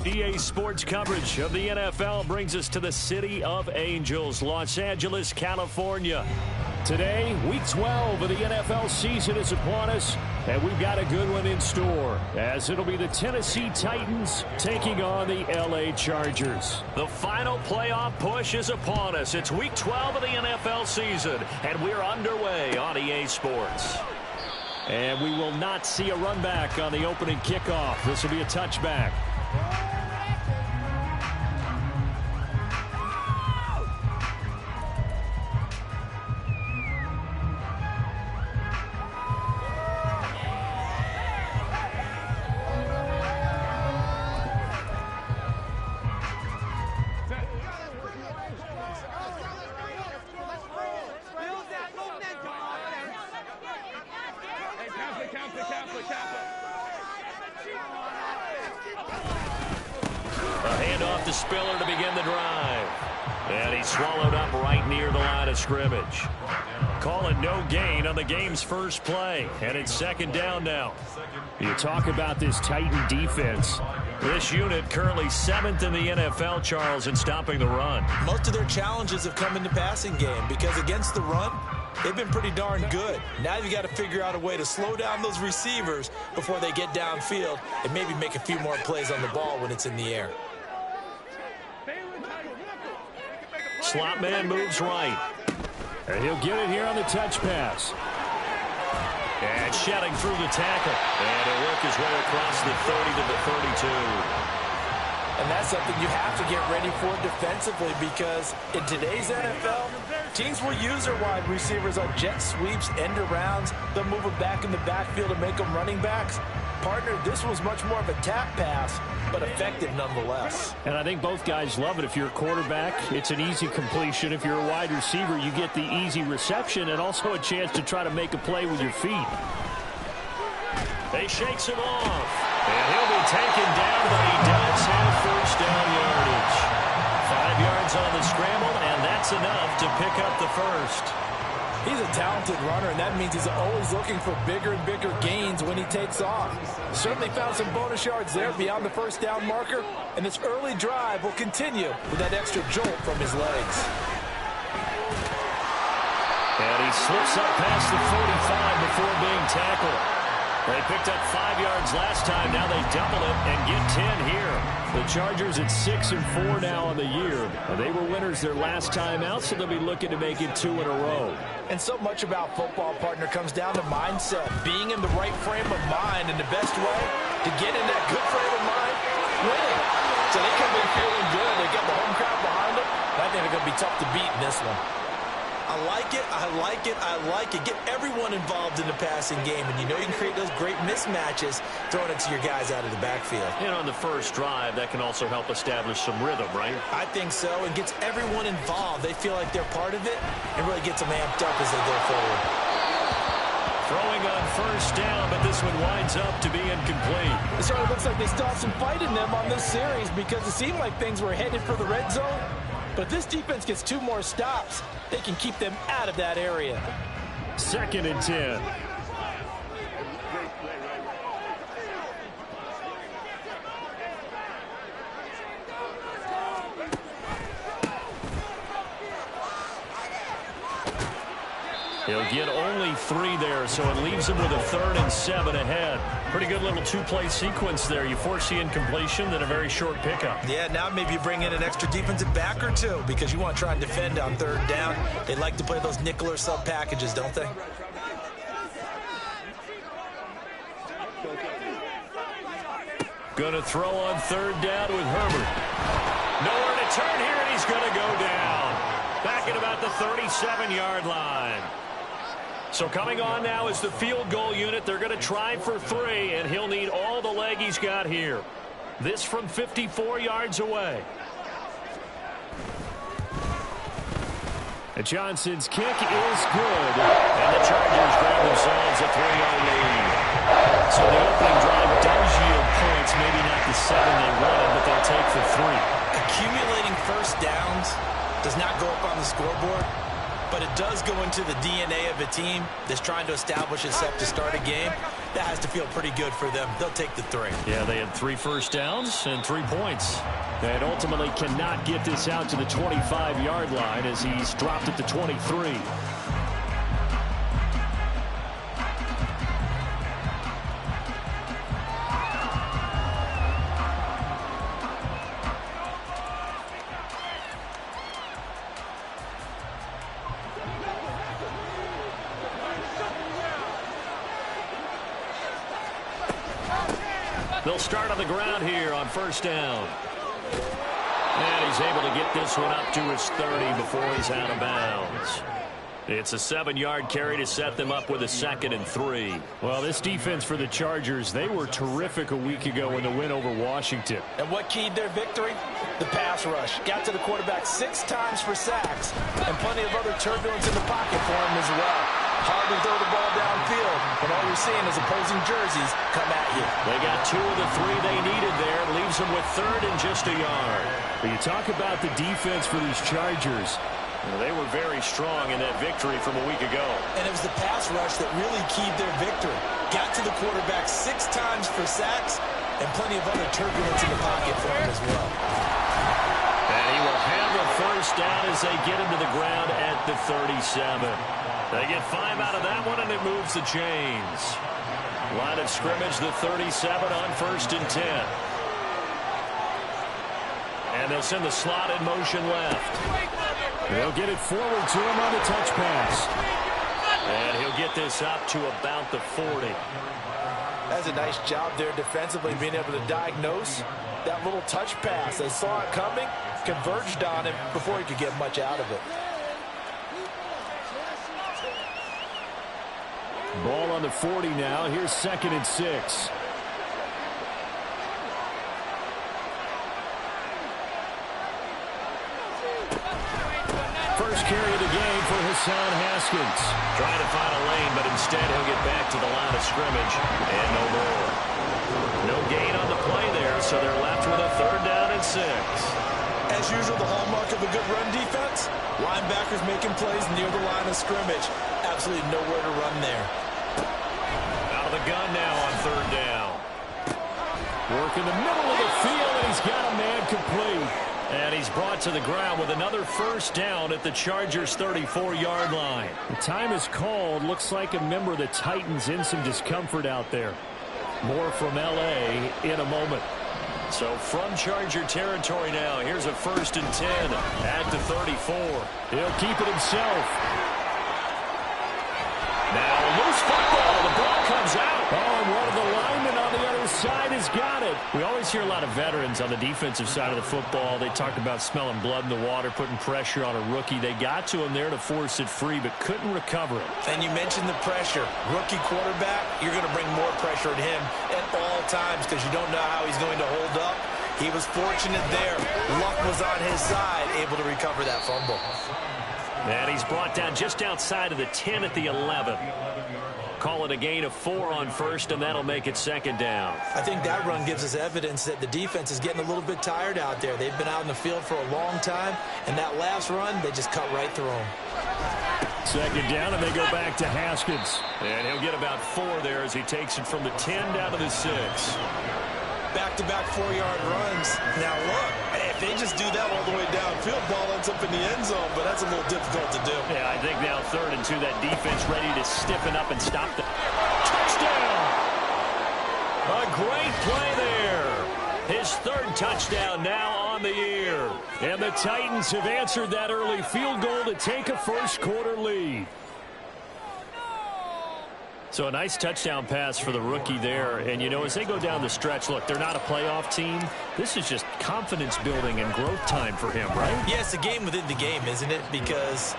EA Sports coverage of the NFL brings us to the City of Angels, Los Angeles, California. Today, Week 12 of the NFL season is upon us, and we've got a good one in store, as it'll be the Tennessee Titans taking on the LA Chargers. The final playoff push is upon us. It's Week 12 of the NFL season, and we're underway on EA Sports. And we will not see a run back on the opening kickoff. This will be a touchback. Handoff to Spiller to begin the drive. And he's swallowed up right near the line of scrimmage. Calling no gain on the game's first play. And it's second down now. You talk about this Titan defense. This unit currently 7th in the NFL, Charles, in stopping the run. Most of their challenges have come in the passing game because against the run, they've been pretty darn good. Now you've got to figure out a way to slow down those receivers before they get downfield and maybe make a few more plays on the ball when it's in the air. Slot man moves right. And he'll get it here on the touch pass. And shedding through the tackle. And he'll work his way across the 30 to the 32. And that's something you have to get ready for defensively because in today's NFL, teams will use their wide receivers on jet sweeps, end arounds. They'll move them back in the backfield to make them running backs. Partner, this was much more of a tap pass, but effective nonetheless. And I think both guys love it. If you're a quarterback, it's an easy completion. If you're a wide receiver, you get the easy reception and also a chance to try to make a play with your feet. They shakes him off. And he'll be taken down, but he does have first down yardage. 5 yards on the scramble, and that's enough to pick up the first. He's a talented runner, and that means he's always looking for bigger and bigger gains when he takes off. Certainly found some bonus yards there beyond the first down marker, and this early drive will continue with that extra jolt from his legs. And he slips up past the 45 before being tackled. They picked up 5 yards last time. Now they double it and get 10 here. The Chargers at 6-4 now on the year. They were winners their last time out, so they'll be looking to make it 2 in a row. And so much about football, partner, comes down to mindset. Being in the right frame of mind, and the best way to get in that good frame of mind, winning. So they come in feeling good. They got the home crowd behind them. I think they're going to be tough to beat in this one. I like it, I like it, I like it. Get everyone involved in the passing game, and you know you can create those great mismatches throwing it to your guys out of the backfield. And on the first drive, that can also help establish some rhythm, right? I think so. It gets everyone involved. They feel like they're part of it and really gets them amped up as they go forward. Throwing on first down, but this one winds up to be incomplete. It certainly looks like they still have some fight in them on this series because it seemed like things were headed for the red zone. But if this defense gets 2 more stops, they can keep them out of that area. 2nd and 10. He'll get only 3 there, so it leaves him with a 3rd and 7 ahead. Pretty good little two-play sequence there. You force the incompletion, then a very short pickup. Yeah, now maybe you bring in an extra defensive back or two because you want to try and defend on third down. They like to play those nickel or sub packages, don't they? Going to throw on third down with Herbert. Nowhere to turn here, and he's going to go down. Back at about the 37-yard line. So coming on now is the field goal unit. They're going to try for 3, and he'll need all the leg he's got here. This from 54 yards away. And Johnson's kick is good. And the Chargers grab themselves a 3-0 lead. So the opening drive does yield points. Maybe not the 7 they wanted, but they'll take for 3. Accumulating first downs does not go up on the scoreboard, but it does go into the DNA of a team that's trying to establish itself to start a game. That has to feel pretty good for them. They'll take the 3. Yeah, they had 3 first downs and 3 points. And ultimately cannot get this out to the 25-yard line as he's dropped at the 23. They'll start on the ground here on first down. And he's able to get this one up to his 30 before he's out of bounds. It's a 7-yard carry to set them up with a 2nd and 3. Well, this defense for the Chargers, they were terrific a week ago in the win over Washington. And what keyed their victory? The pass rush. Got to the quarterback 6 times for sacks, and plenty of other turbulence in the pocket for him as well. Hard to throw the ball downfield, and all you're seeing is opposing jerseys come at you. They got 2 of the 3 they needed there. Leaves them with 3rd and just a yard. But you talk about the defense for these Chargers. Well, they were very strong in that victory from a week ago. And it was the pass rush that really keyed their victory. Got to the quarterback 6 times for sacks, and plenty of other turbulence in the pocket for him as well. And he will have a first down as they get him to the ground at the 37. They get 5 out of that one, and it moves the chains. Line of scrimmage, the 37 on 1st and 10. And they'll send the slot in motion left. They'll get it forward to him on the touch pass. And he'll get this up to about the 40. That's a nice job there defensively, being able to diagnose that little touch pass. They saw it coming, converged on him before he could get much out of it. Ball on the 40 now. Here's 2nd and 6. First carry of the game for Hassan Haskins. Trying to find a lane, but instead he'll get back to the line of scrimmage. And no more. No gain on the play there, so they're left with a 3rd down and 6. As usual, the hallmark of a good run defense, linebackers making plays near the line of scrimmage. Absolutely nowhere to run there. Out of the gun now on 3rd down. Work in the middle of the field, and he's got a man complete. And he's brought to the ground with another first down at the Chargers' 34-yard line. The time is called. Looks like a member of the Titans in some discomfort out there. More from L.A. in a moment. So from Charger territory now, here's a 1st and 10 at the 34. He'll keep it himself. Now loose football. The ball comes out. Oh, and one of the linemen on the other side has got it. We always hear a lot of veterans on the defensive side of the football. They talk about smelling blood in the water, putting pressure on a rookie. They got to him there to force it free, but couldn't recover it. And you mentioned the pressure. Rookie quarterback, you're going to bring more pressure at him at all times because you don't know how he's going to hold up. He was fortunate there. Luck was on his side, able to recover that fumble. And he's brought down just outside of the 10 at the 11. Call it a gain of 4 on 1st, and that'll make it 2nd down. I think that run gives us evidence that the defense is getting a little bit tired out there. They've been out in the field for a long time, and that last run, they just cut right through them. 2nd down, and they go back to Haskins. And he'll get about 4 there as he takes it from the 10 down to the 6. Back-to-back 4-yard runs. Now look, if they just do that all the way downfield, ball ends up in the end zone, but that's a little difficult to do. Yeah, I think now 3rd and 2, that defense ready to stiffen up and stop them. Touchdown! great play there. His third touchdown now on the year. And the Titans have answered that early field goal to take a first-quarter lead. So a nice touchdown pass for the rookie there. And, you know, as they go down the stretch, look, they're not a playoff team. This is just confidence building and growth time for him, right? Yeah, it's a game within the game, isn't it? Because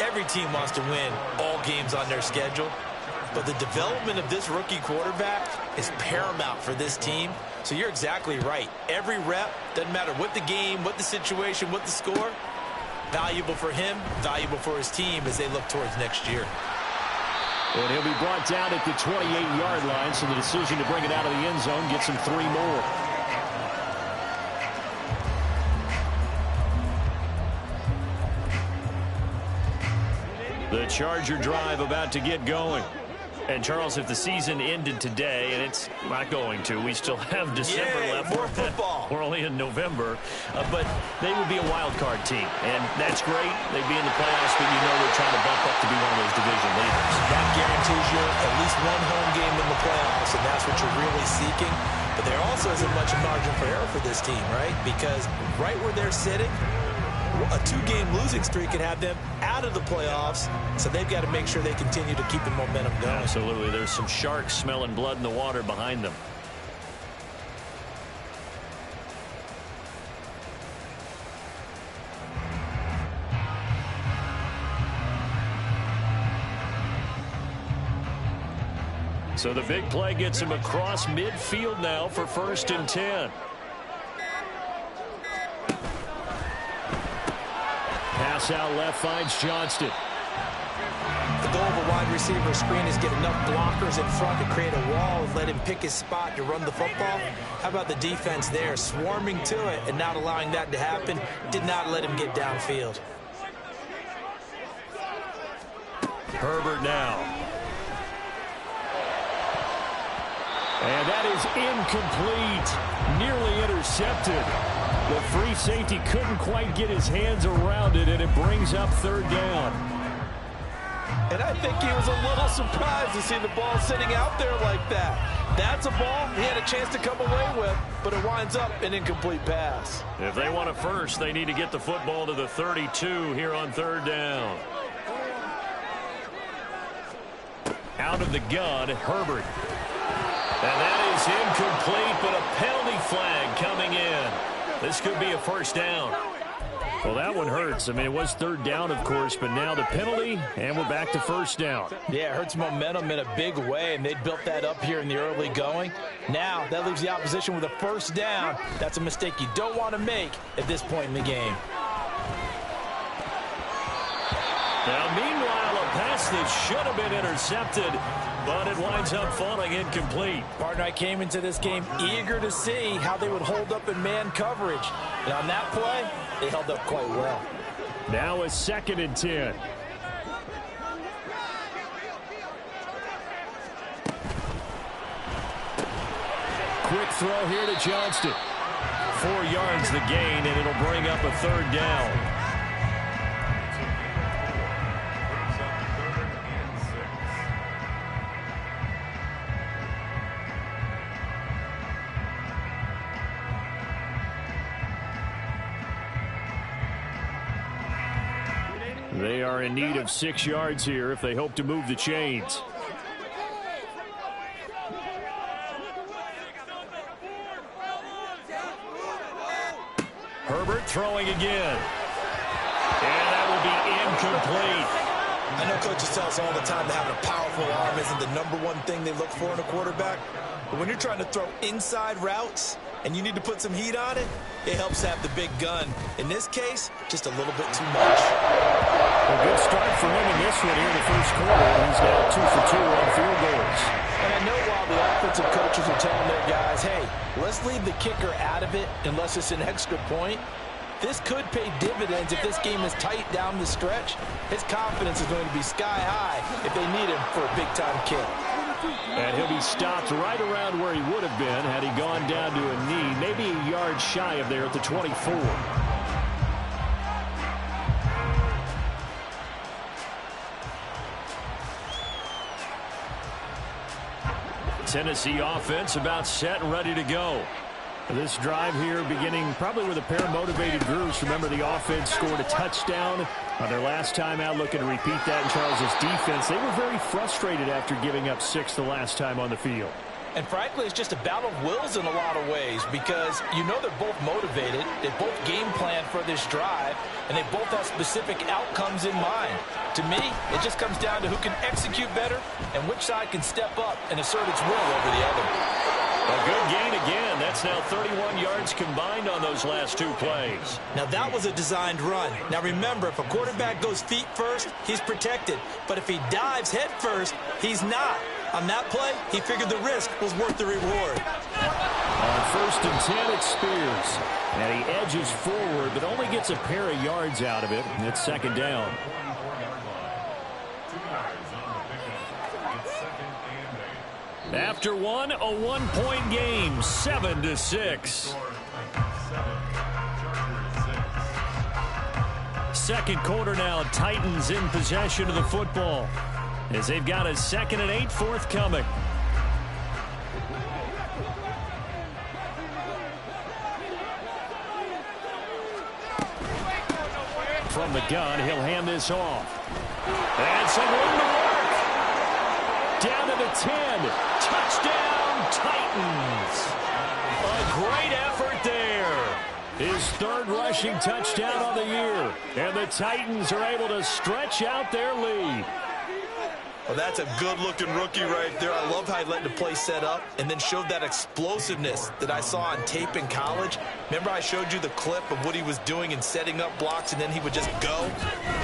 every team wants to win all games on their schedule. But the development of this rookie quarterback is paramount for this team. So you're exactly right. Every rep, doesn't matter what the game, what the situation, what the score, valuable for him, valuable for his team as they look towards next year. And he'll be brought down at the 28-yard line, so the decision to bring it out of the end zone gets him 3 more. The Charger drive about to get going. And, Charles, if the season ended today, and it's not going to, we still have December left. More football. We're only in November. But they would be a wild card team. And that's great. They'd be in the playoffs, but you know they're trying to bump up to be one of those division leaders. That guarantees you at least one home game in the playoffs, and that's what you're really seeking. But there also isn't much margin for error for this team, right? Because right where they're sitting, a 2-game losing streak can have them out of the playoffs, so they've got to make sure they continue to keep the momentum going. Absolutely. There's some sharks smelling blood in the water behind them. So the big play gets him across midfield now for 1st and 10. Pass out left finds Johnston. The goal of a wide receiver screen is get enough blockers in front to create a wall and let him pick his spot to run the football. How about the defense there, swarming to it and not allowing that to happen? Did not let him get downfield. Herbert now. And that is incomplete. Nearly intercepted. The free safety couldn't quite get his hands around it, and it brings up 3rd down. And I think he was a little surprised to see the ball sitting out there like that. That's a ball he had a chance to come away with, but it winds up an incomplete pass. If they want a first, they need to get the football to the 32 here on 3rd down. Out of the gun, Herbert. And that is incomplete, but a penalty flag coming in. This could be a 1st down. Well, that one hurts. I mean, it was 3rd down, of course, but now the penalty, and we're back to 1st down. Yeah, it hurts momentum in a big way, and they built that up here in the early going. Now, that leaves the opposition with a 1st down. That's a mistake you don't want to make at this point in the game. Now, meanwhile, a pass that should have been intercepted, but it winds up falling incomplete. Partner, I came into this game eager to see how they would hold up in man coverage. And on that play, they held up quite well. Now a 2nd and 10. Quick throw here to Johnston. 4 yards the gain, and it'll bring up a 3rd down. They are in need of 6 yards here if they hope to move the chains. Herbert throwing again. And that will be incomplete. I know coaches tell us all the time that having a powerful arm isn't the #1 thing they look for in a quarterback. But when you're trying to throw inside routes and you need to put some heat on it, it helps have the big gun. In this case, just a little bit too much. A good start for him in this one here in the 1st quarter. He's now 2 for 2 on field goals. And I know while the offensive coaches are telling their guys, hey, let's leave the kicker out of it unless it's an extra point, this could pay dividends if this game is tight down the stretch. His confidence is going to be sky high if they need him for a big-time kick. And he'll be stopped right around where he would have been had he gone down to a knee, maybe a yard shy of there at the 24. Tennessee offense about set and ready to go. This drive here beginning probably with a pair of motivated groups. Remember, the offense scored a touchdown on their last time out, looking to repeat that in Charles' defense. They were very frustrated after giving up 6 the last time on the field. And frankly, it's just a battle of wills in a lot of ways because you know they're both motivated. They both game plan for this drive, and they both have specific outcomes in mind. To me, it just comes down to who can execute better and which side can step up and assert its will over the other. A good gain again. That's now 31 yards combined on those last 2 plays. Now, that was a designed run. Now, remember, if a quarterback goes feet first, he's protected. But if he dives head first, he's not. On that play, he figured the risk was worth the reward. On 1st and 10, it's Spears. And he edges forward, but only gets a pair of yards out of it. And it's 2nd down. After one, a 1-point game, 7-6. Second quarter now, Titans in possession of the football as they've got a 2nd and 8 forthcoming. From the gun, he'll hand this off. And some room to work. Down to the 10. Touchdown, Titans. A great effort there. His 3rd rushing touchdown on the year. And the Titans are able to stretch out their lead. Well, that's a good-looking rookie right there. I love how he let the play set up and then showed that explosiveness that I saw on tape in college. Remember I showed you the clip of what he was doing and setting up blocks, and then he would just go?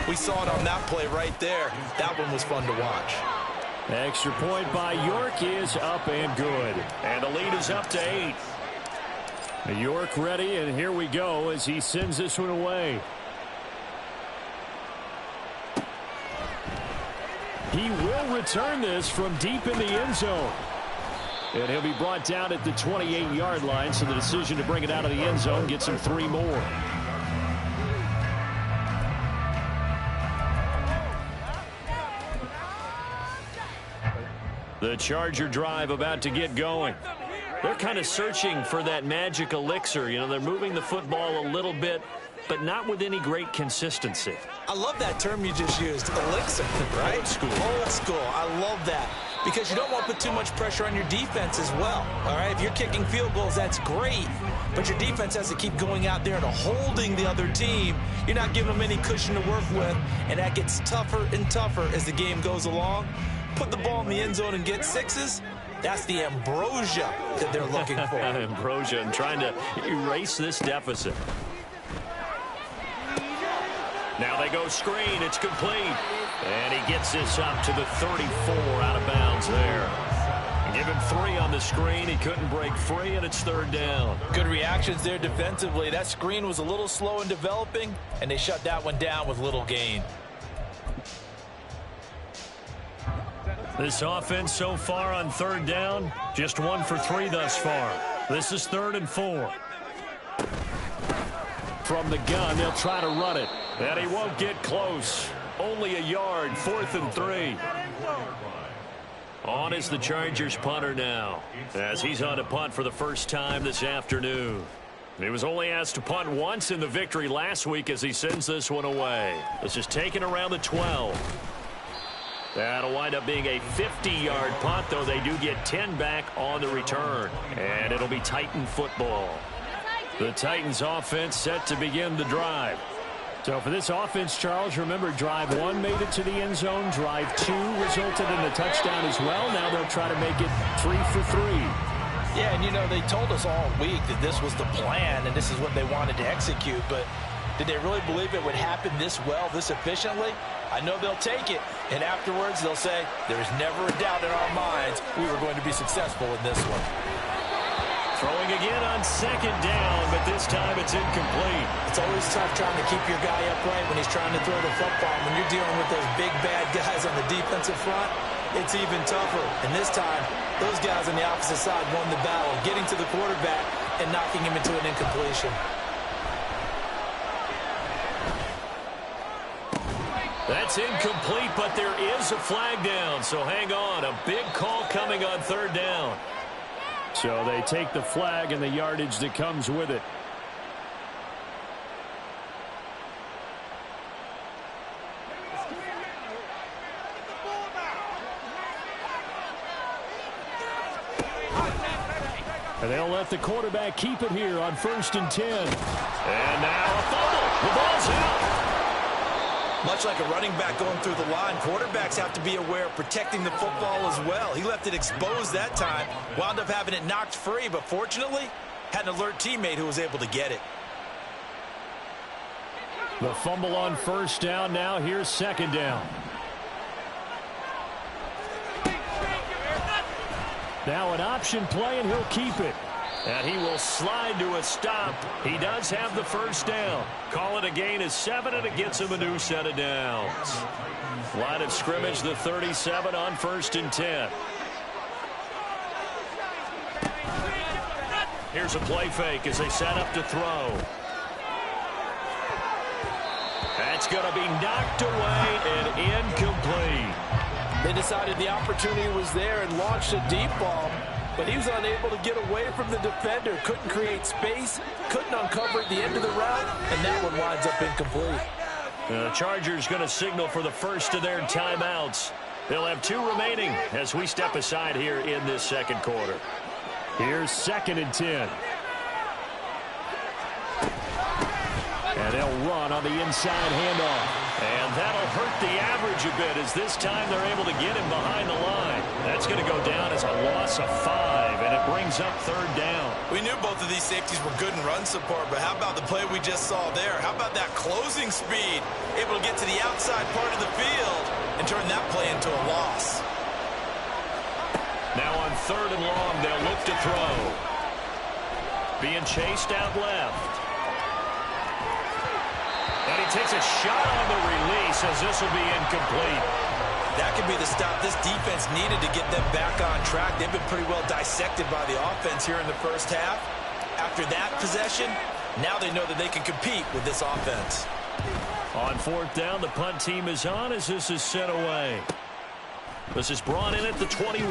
We saw it on that play right there. That one was fun to watch. Extra point by York is up and good. And the lead is up to 8. York ready, and here we go as he sends this one away. He will return this from deep in the end zone. And he'll be brought down at the 28-yard line, so the decision to bring it out of the end zone gets him 3 more. The Charger drive about to get going. They're kind of searching for that magic elixir. You know, they're moving the football a little bit, but not with any great consistency. I love that term you just used, elixir, right? Old school. Old school. I love that because you don't want to put too much pressure on your defense as well, all right? If you're kicking field goals, that's great, but your defense has to keep going out there and holding the other team. You're not giving them any cushion to work with, and that gets tougher and tougher as the game goes along. Put the ball in the end zone and get 6s. That's the ambrosia that they're looking for. Ambrosia and trying to erase this deficit. Now they go screen. It's complete. And he gets this up to the 34 out of bounds there. Give him 3 on the screen. He couldn't break free, and it's 3rd down. Good reactions there defensively. That screen was a little slow in developing, and they shut that one down with little gain. This offense so far on 3rd down, just 1 for 3 thus far. This is 3rd and 4. From the gun, they'll try to run it. And he won't get close. Only a yard, 4th and 3. On is the Chargers punter now, as he's on to punt for the first time this afternoon. He was only asked to punt once in the victory last week as he sends this one away. This is taken around the 12. That'll wind up being a 50-yard punt, though they do get 10 back on the return. And it'll be Titan football. The Titans offense set to begin the drive. So for this offense, Charles, remember drive 1 made it to the end zone. Drive 2 resulted in a touchdown as well. Now they'll try to make it 3 for 3. Yeah, and you know, they told us all week that this was the plan and this is what they wanted to execute, but did they really believe it would happen this well, this efficiently? I know they'll take it, and afterwards they'll say, there's never a doubt in our minds we were going to be successful in this one. Throwing again on 2nd down, but this time it's incomplete. It's always tough trying to keep your guy upright when he's trying to throw the football. When you're dealing with those big, bad guys on the defensive front, it's even tougher. And this time, those guys on the opposite side won the battle, getting to the quarterback and knocking him into an incompletion. That's incomplete, but there is a flag down, so hang on. A big call coming on third down. So they take the flag and the yardage that comes with it. And they'll let the quarterback keep it here on 1st and 10. And now a fumble. The ball's out. Much like a running back going through the line, quarterbacks have to be aware of protecting the football as well. He left it exposed that time, wound up having it knocked free, but fortunately, had an alert teammate who was able to get it. The fumble on 1st down. Now here's 2nd down. Now an option play, and he'll keep it. And he will slide to a stop. He does have the 1st down. Call it a gain of 7, and it gets him a new set of downs. Line of scrimmage, the 37 on 1st and 10. Here's a play fake as they set up to throw. That's going to be knocked away and incomplete. They decided the opportunity was there and launched a deep ball, but he was unable to get away from the defender. Couldn't create space, couldn't uncover at the end of the route, and that one winds up incomplete. The Chargers going to signal for the first of their timeouts. They'll have 2 remaining as we step aside here in this 2nd quarter. Here's 2nd and 10. And they'll run on the inside handoff. And that'll hurt the average a bit as this time they're able to get him behind the line. That's going to go down as a loss of 5, and it brings up 3rd down. We knew both of these safeties were good in run support, but how about the play we just saw there? How about that closing speed? Able to get to the outside part of the field and turn that play into a loss. Now on 3rd and long, they'll look to throw. Being chased out left. And he takes a shot on the release as this will be incomplete. That could be the stop this defense needed to get them back on track. They've been pretty well dissected by the offense here in the 1st half. After that possession, now they know that they can compete with this offense. On 4th down, the punt team is on as this is sent away. This is brought in at the 21.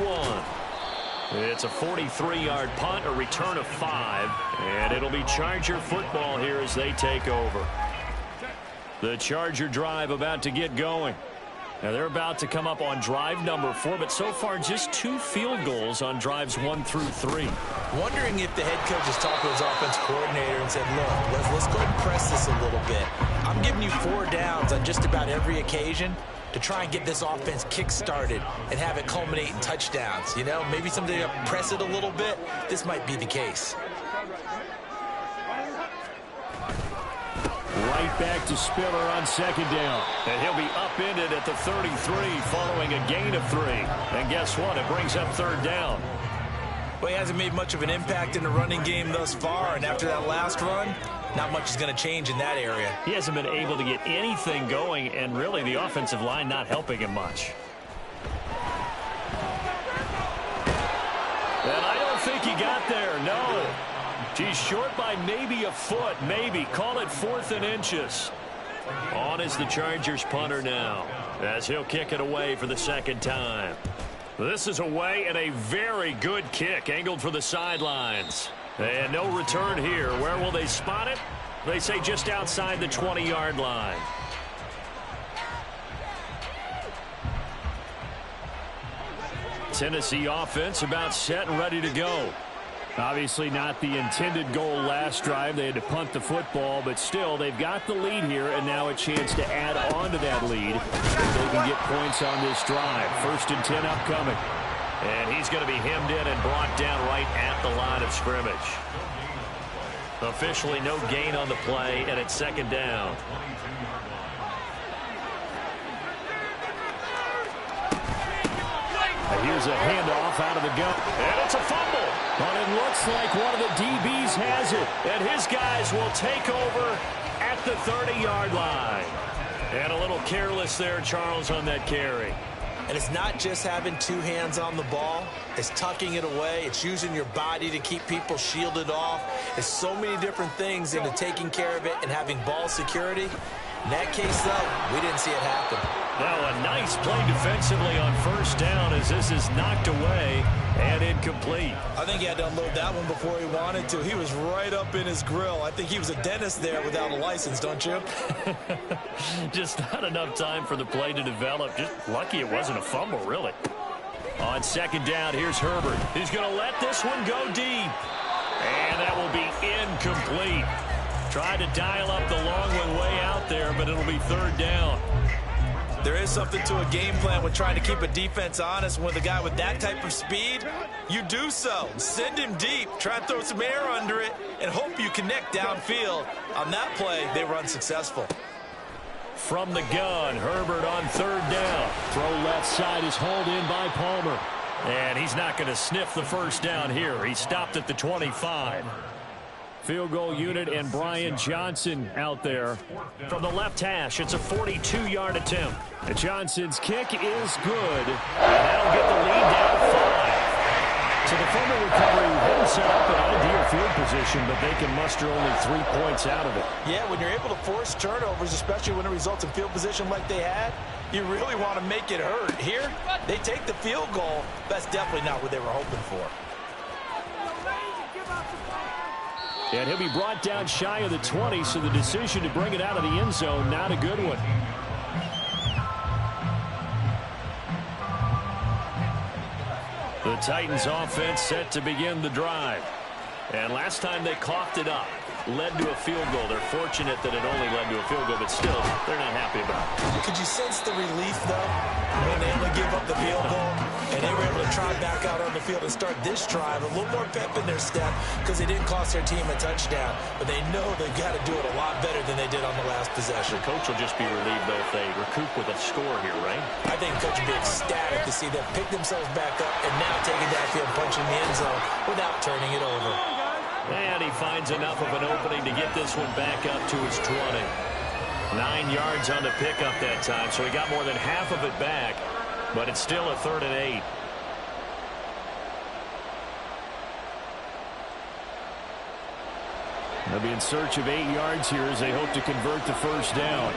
It's a 43-yard punt, a return of 5, and it'll be Charger football here as they take over. The Charger drive about to get going. Now they're about to come up on drive number 4, but so far just 2 field goals on drives 1 through 3. Wondering if the head coach has talked to his offensive coordinator and said, look, let's go ahead and press this a little bit. I'm giving you 4 downs on just about every occasion to try and get this offense kick-started and have it culminate in touchdowns. You know, maybe someday to press it a little bit. This might be the case. Right back to Spiller on 2nd down. And he'll be upended at the 33 following a gain of 3. And guess what? It brings up 3rd down. Well, he hasn't made much of an impact in the running game thus far. And after that last run, not much is going to change in that area. He hasn't been able to get anything going, and really the offensive line not helping him much. And I don't think he got there, no. He's short by maybe a foot, maybe. Call it 4th and inches. On is the Chargers punter now, as he'll kick it away for the 2nd time. This is away and a very good kick, angled for the sidelines. And no return here. Where will they spot it? They say just outside the 20-yard line. Tennessee offense about set and ready to go. Obviously not the intended goal last drive. They had to punt the football, but still they've got the lead here, and now a chance to add on to that lead if they can get points on this drive. 1st and 10 upcoming. And he's going to be hemmed in and brought down right at the line of scrimmage. Officially no gain on the play, and it's 2nd down. Here's a handoff out of the gun. And it's a fumble. But it looks like one of the DBs has it. And his guys will take over at the 30-yard line. And a little careless there, Charles, on that carry. And it's not just having 2 hands on the ball. It's tucking it away. It's using your body to keep people shielded off. It's so many different things into taking care of it and having ball security. In that case, though, we didn't see it happen. Now a nice play defensively on first down as this is knocked away and incomplete. I think he had to unload that one before he wanted to. He was right up in his grill. I think he was a dentist there without a license, don't you? Just not enough time for the play to develop. Just lucky it wasn't a fumble, really. On second down, here's Herbert. He's going to let this one go deep. And that will be incomplete. Tried to dial up the long one way out there, but it'll be third down. There is something to a game plan with trying to keep a defense honest. With a guy with that type of speed, you do so. Send him deep, try and throw some air under it, and hope you connect downfield. On that play, they were unsuccessful. From the gun, Herbert on third down. Throw left side is hauled in by Palmer. And he's not going to sniff the first down here. He stopped at the 25. Field goal unit and Brian Johnson out there. From the left hash, it's a 42-yard attempt. And Johnson's kick is good. And that'll get the lead down to 5. So the fumble recovery didn't set up an ideal field position, but they can muster only 3 points out of it. Yeah, when you're able to force turnovers, especially when it results in field position like they had, you really want to make it hurt. Here, they take the field goal. That's definitely not what they were hoping for. And he'll be brought down shy of the 20, so the decision to bring it out of the end zone, not a good one. The Titans offense set to begin the drive. And last time they coughed it up, led to a field goal. They're fortunate that it only led to a field goal, but still, they're not happy about it. Could you sense the relief, though, when they only give up the field goal and they were able to try back out on the field and start this drive? A little more pep in their step because they didn't cost their team a touchdown, but they know they've got to do it a lot better than they did on the last possession. The coach will just be relieved, though, if they recoup with a score here, right? I think coach will be ecstatic to see them pick themselves back up and now taking that field, punching the end zone without turning it over. And he finds enough of an opening to get this one back up to his 20. 9 yards on the pickup that time, so he got more than half of it back, but it's still a 3rd and 8. They'll be in search of 8 yards here as they hope to convert the first down.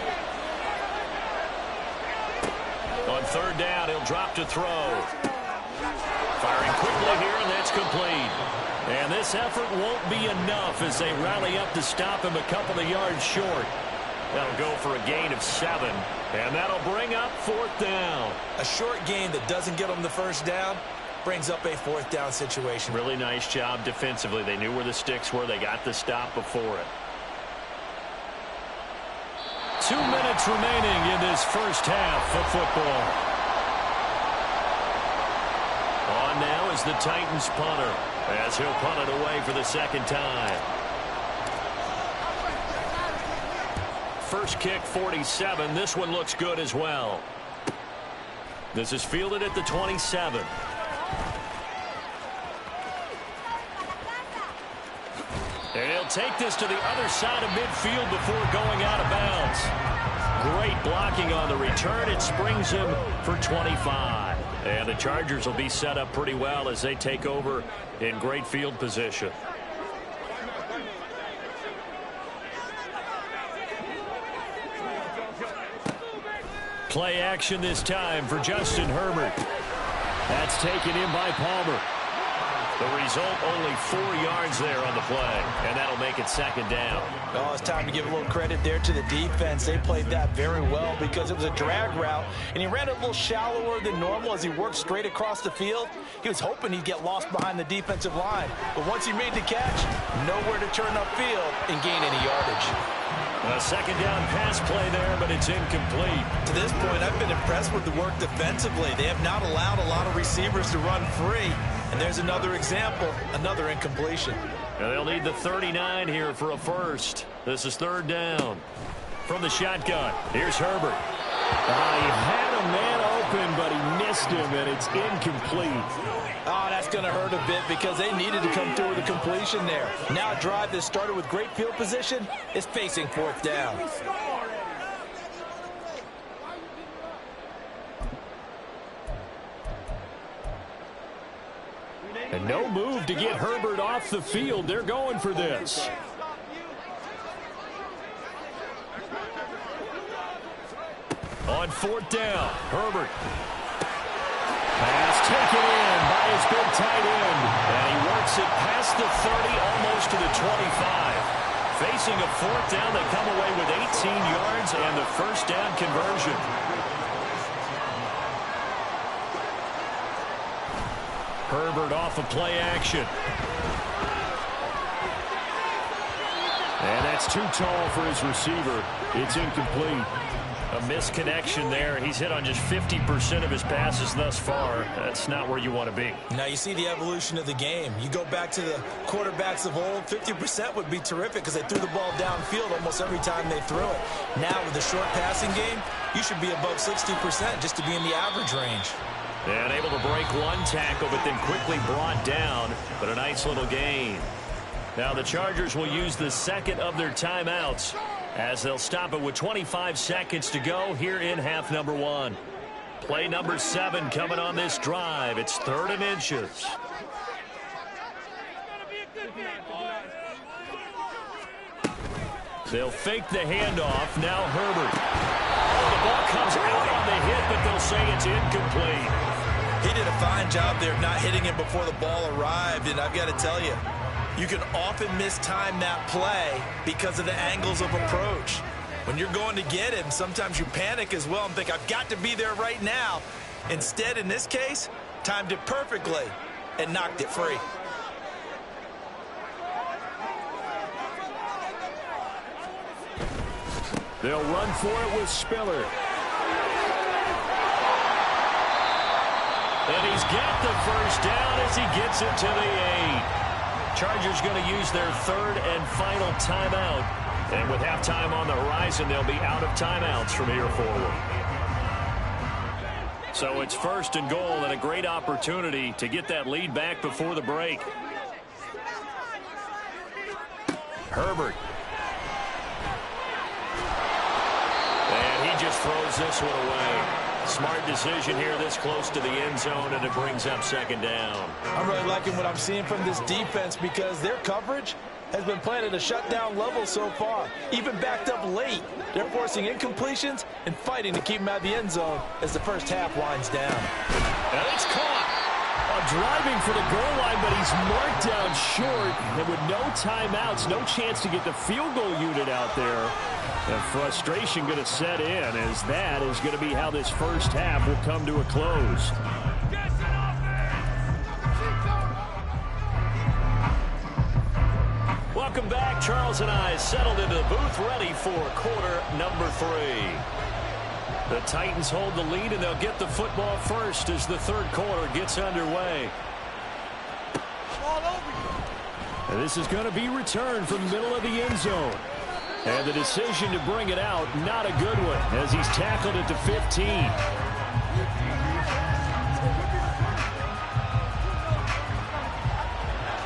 On third down, he'll drop to throw. Firing quickly here, and that's complete. And this effort won't be enough as they rally up to stop him a couple of yards short. That'll go for a gain of 7, and that'll bring up 4th down. A short gain that doesn't get them the first down brings up a 4th down situation. Really nice job defensively. They knew where the sticks were. They got the stop before it. 2 minutes remaining in this first half of football. On now is the Titans punter, as he'll punt it away for the second time. First kick, 47. This one looks good as well. This is fielded at the 27. And he'll take this to the other side of midfield before going out of bounds. Great blocking on the return. It springs him for 25. And the Chargers will be set up pretty well as they take over in great field position. Play action this time for Justin Herbert. That's taken in by Palmer. The result, only 4 yards there on the play, and that'll make it second down. Oh, it's time to give a little credit there to the defense. They played that very well because it was a drag route, and he ran a little shallower than normal as he worked straight across the field. He was hoping he'd get lost behind the defensive line, but once he made the catch, nowhere to turn upfield and gain any yardage. A second down pass play there, but it's incomplete. To this point, I've been impressed with the work defensively. They have not allowed a lot of receivers to run free. And there's another example, another incompletion. And they'll need the 39 here for a first. This is third down. From the shotgun, here's Herbert. He had a man open, but he missed him, and it's incomplete. Oh, that's going to hurt a bit because they needed to come through with a completion there. Now a drive that started with great field position is facing fourth down. And no move to get Herbert off the field. They're going for this. On fourth down, Herbert. Pass taken in by his big tight end. And he works it past the 30, almost to the 25. Facing a fourth down, they come away with 18 yards and the first down conversion. Herbert off of play action. And that's too tall for his receiver. It's incomplete. A misconnection there. He's hit on just 50% of his passes thus far. That's not where you want to be. Now you see the evolution of the game. You go back to the quarterbacks of old, 50% would be terrific because they threw the ball downfield almost every time they threw it. Now with the short passing game, you should be above 60% just to be in the average range. And able to break one tackle, but then quickly brought down. But a nice little gain. Now the Chargers will use the second of their timeouts as they'll stop it with 25 seconds to go here in half number one. Play number 7 coming on this drive. It's 3rd and inches. They'll fake the handoff. Now Herbert. Oh, the ball comes out on the hit, but they'll say it's incomplete. He did a fine job there of not hitting him before the ball arrived, and I've got to tell you, you can often mistime that play because of the angles of approach. When you're going to get him, sometimes you panic as well and think, I've got to be there right now. Instead, in this case, timed it perfectly and knocked it free. They'll run for it with Spiller. And he's got the first down as he gets it to the 8. Chargers going to use their 3rd and final timeout. And with halftime on the horizon, they'll be out of timeouts from here forward. So it's 1st and goal and a great opportunity to get that lead back before the break. Herbert. And he just throws this one away. Smart decision here this close to the end zone, and it brings up 2nd down. I'm really liking what I'm seeing from this defense because their coverage has been playing at a shutdown level so far. Even backed up late, they're forcing incompletions and fighting to keep them out of the end zone as the first half winds down. And it's caught. Driving for the goal line, but he's marked down short. And with no timeouts, no chance to get the field goal unit out there. And frustration going to set in as that is going to be how this first half will come to a close. Welcome back. Charles and I settled into the booth ready for quarter number 3. The Titans hold the lead, and they'll get the football first as the 3rd quarter gets underway. And this is going to be returned from the middle of the end zone. And the decision to bring it out, not a good one, as he's tackled at the 15.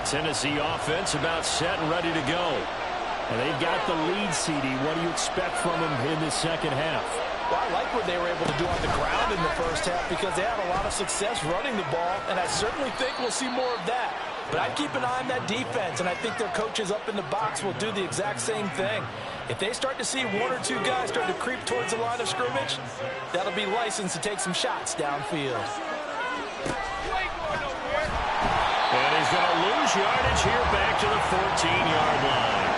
Tennessee offense about set and ready to go. And they've got the lead, CD. What do you expect from them in the second half? Well, I like what they were able to do on the ground in the first half because they had a lot of success running the ball, and I certainly think we'll see more of that. But I'd keep an eye on that defense, and I think their coaches up in the box will do the exact same thing. If they start to see 1 or 2 guys start to creep towards the line of scrimmage, that'll be licensed to take some shots downfield. And he's going to lose yardage here back to the 14-yard line.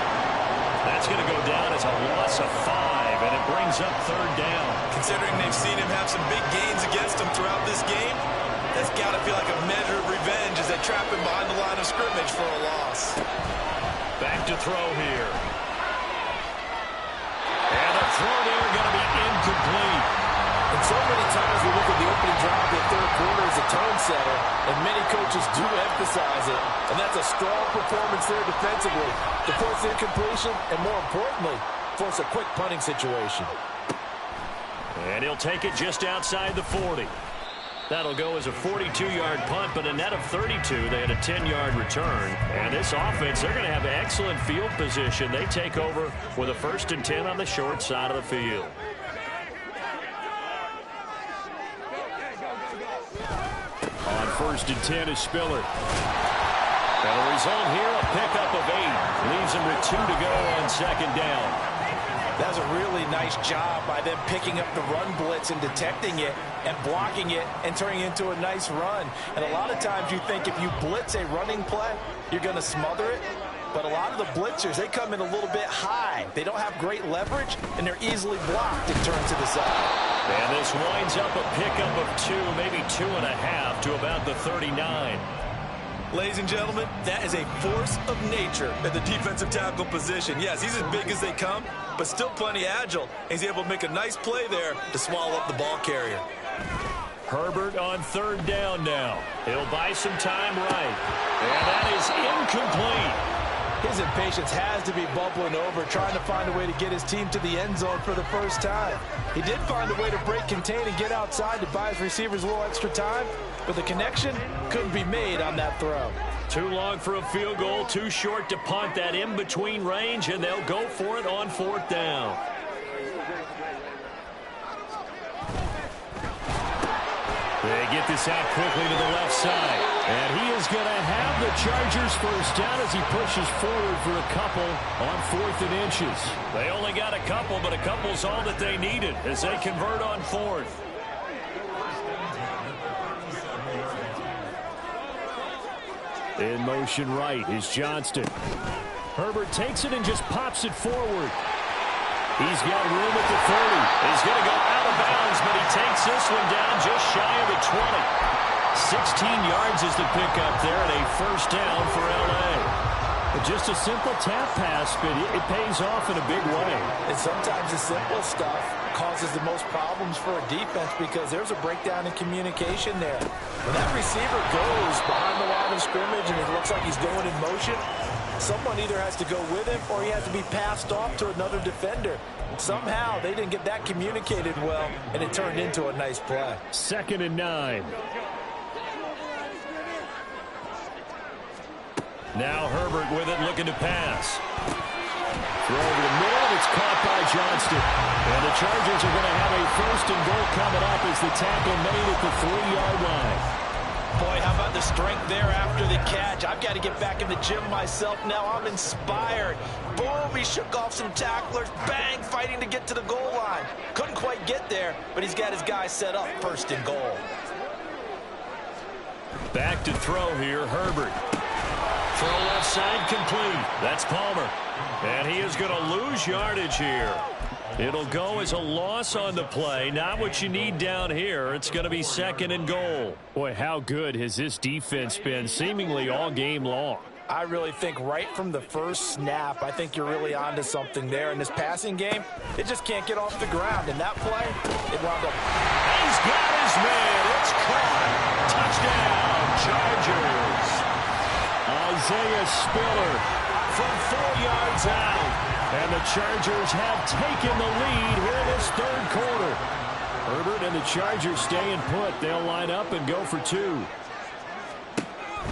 That's going to go down as a loss of 5, and it brings up 3rd down. Considering they've seen him have some big gains against them throughout this game, that's got to feel like a measure of revenge as they trap him behind the line of scrimmage for a loss. Back to throw here. And the throw there going to be incomplete. And so many times we look at the opening drive of the 3rd quarter as a tone setter, and many coaches do emphasize it. And that's a strong performance there defensively to force incompletion and, more importantly, force a quick punting situation. And he'll take it just outside the 40. That'll go as a 42-yard punt, but a net of 32. They had a 10-yard return. And this offense, they're going to have excellent field position. They take over with a 1st and 10 on the short side of the field. On 1st and 10 is Spiller. And the result here, a pickup of 8. Leaves him with 2 to go on 2nd down. That's a really nice job by them picking up the run blitz and detecting it and blocking it and turning it into a nice run. And a lot of times you think if you blitz a running play, you're going to smother it. But a lot of the blitzers, they come in a little bit high. They don't have great leverage, and they're easily blocked and turned to the side. And this winds up a pickup of 2, maybe 2.5 to about the 39. Ladies and gentlemen, that is a force of nature at the defensive tackle position. Yes, he's as big as they come, but still plenty agile. He's able to make a nice play there to swallow up the ball carrier. Herbert on 3rd down now. He'll buy some time right. And that is incomplete. His impatience has to be bubbling over, trying to find a way to get his team to the end zone for the first time. He did find a way to break contain and get outside to buy his receivers a little extra time, but the connection couldn't be made on that throw. Too long for a field goal, too short to punt that in-between range, and they'll go for it on 4th down. They get this out quickly to the left side. And he is going to have the Chargers first down as he pushes forward for a couple on 4th and inches. They only got a couple, but a couple's all that they needed as they convert on 4th. In motion right is Johnston. Herbert takes it and just pops it forward. He's got room at the 30. He's going to go out of bounds, but he takes this one down just shy of the 20. 16 yards is the pickup there, and a first down for L.A. Just a simple tap pass, but it pays off in a big way. And sometimes the simple stuff causes the most problems for a defense because there's a breakdown in communication there. When that receiver goes behind the line of scrimmage and it looks like he's going in motion, someone either has to go with him or he has to be passed off to another defender. Somehow they didn't get that communicated well, and it turned into a nice play. 2nd and 9. Now Herbert with it, looking to pass. Throw over the middle, and it's caught by Johnston. And the Chargers are going to have a 1st and goal coming up as the tackle made at the 3-yard line. Boy, how about the strength there after the catch? I've got to get back in the gym myself now. I'm inspired. Boom, he shook off some tacklers. Bang, fighting to get to the goal line. Couldn't quite get there, but he's got his guys set up 1st and goal. Back to throw here, Herbert. Throw left side complete. That's Palmer. And he is going to lose yardage here. It'll go as a loss on the play. Not what you need down here. It's going to be 2nd and goal. Boy, how good has this defense been seemingly all game long? I really think right from the first snap, I think you're really onto something there. In this passing game, it just can't get off the ground. In that play, it wound up. He's got his man. It's caught. Touchdown, Chargers. Isaiah Spiller from 4 yards out. And the Chargers have taken the lead here in this 3rd quarter. Herbert and the Chargers staying put. They'll line up and go for 2.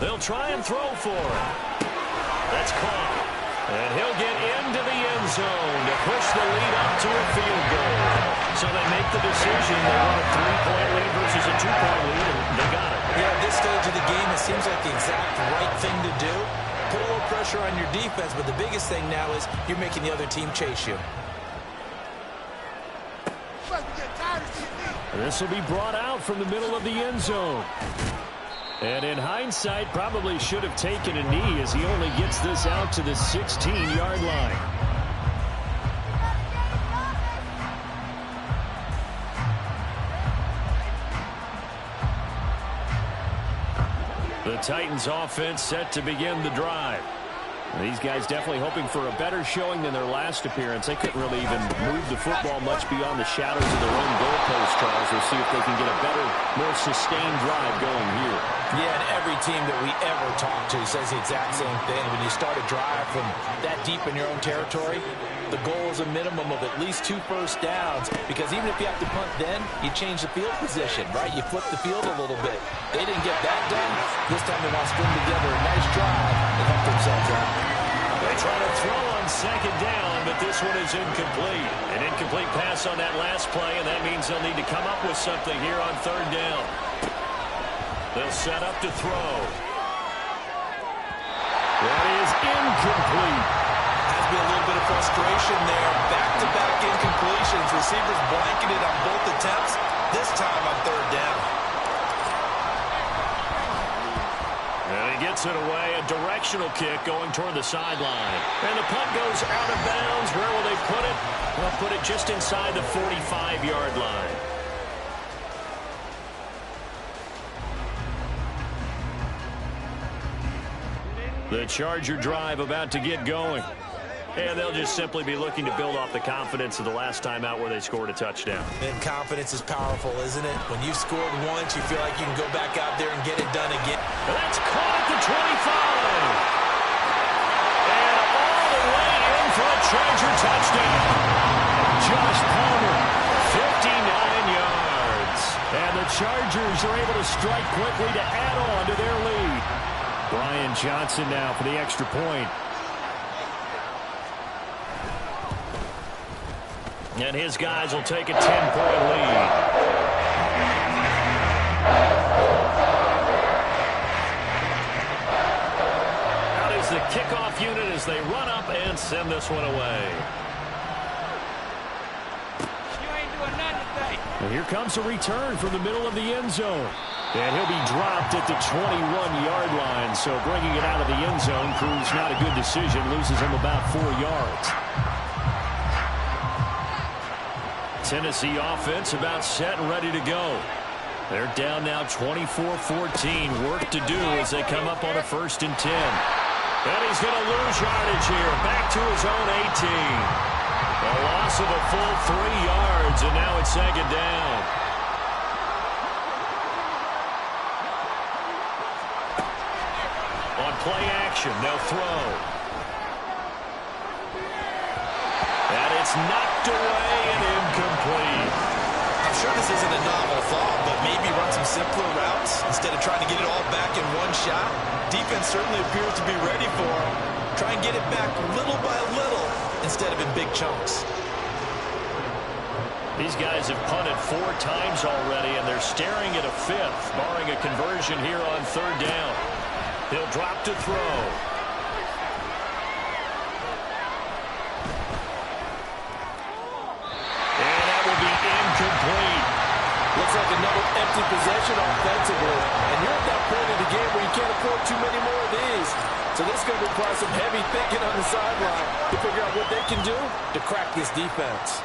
They'll try and throw for it. That's caught. And he'll get into the end zone to push the lead up to a field goal. So they make the decision. They want a 3-point lead versus a 2-point lead, and they got it. Yeah, at this stage of the game, it seems like the exact right thing to do. Put a little pressure on your defense, but the biggest thing now is you're making the other team chase you. This will be brought out from the middle of the end zone. And in hindsight, probably should have taken a knee as he only gets this out to the 16-yard line. The Titans offense set to begin the drive. These guys definitely hoping for a better showing than their last appearance. They couldn't really even move the football much beyond the shadows of their own goalpost, Charles. We'll see if they can get a better, more sustained drive going here. Yeah, and every team that we ever talk to says the exact same thing. When you start a drive from that deep in your own territory, the goal is a minimum of at least 2 first downs, because even if you have to punt then, you change the field position, right? You flip the field a little bit. They didn't get that done. This time they want to string together a nice drive and help themselves out. They try to throw on 2nd down, but this one is incomplete. An incomplete pass on that last play, and that means they'll need to come up with something here on 3rd down. They'll set up to throw. That is incomplete. Has been a little bit of frustration frustration there. Back-to-back incompletions. Receivers blanketed on both attempts, this time on third down. And he gets it away, a directional kick going toward the sideline. And the punt goes out of bounds. Where will they put it? They'll put it just inside the 45-yard line. The Charger drive about to get going. And they'll just simply be looking to build off the confidence of the last time out where they scored a touchdown. And confidence is powerful, isn't it? When you've scored once, you feel like you can go back out there and get it done again. And that's caught at the 25. And all the way in for a Charger touchdown. Josh Palmer, 59 yards. And the Chargers are able to strike quickly to add on to their lead. Brian Johnson now for the extra point. And his guys will take a 10-point lead. Out is the kickoff unit as they run up and send this one away. You ain't doing nothing today. And here comes a return from the middle of the end zone. And he'll be dropped at the 21-yard line. So bringing it out of the end zone proves not a good decision. Loses him about 4 yards. Tennessee offense about set and ready to go. They're down now 24-14. Work to do as they come up on a 1st and 10. And he's going to lose yardage here. Back to his own 18. A loss of a full 3 yards, and now it's 2nd down. On play action, they'll throw. And it's knocked away and incomplete. I'm sure this isn't a novel thought, but maybe run some simpler routes instead of trying to get it all back in one shot. Defense certainly appears to be ready for him. Try and get it back little by little instead of in big chunks. These guys have punted 4 times already, and they're staring at a 5th, barring a conversion here on 3rd down. He'll drop to throw. And that will be incomplete. Looks like another empty possession offensively. And you're at that point in the game where you can't afford too many more of these. So this is going to require some heavy thinking on the sideline to figure out what they can do to crack this defense.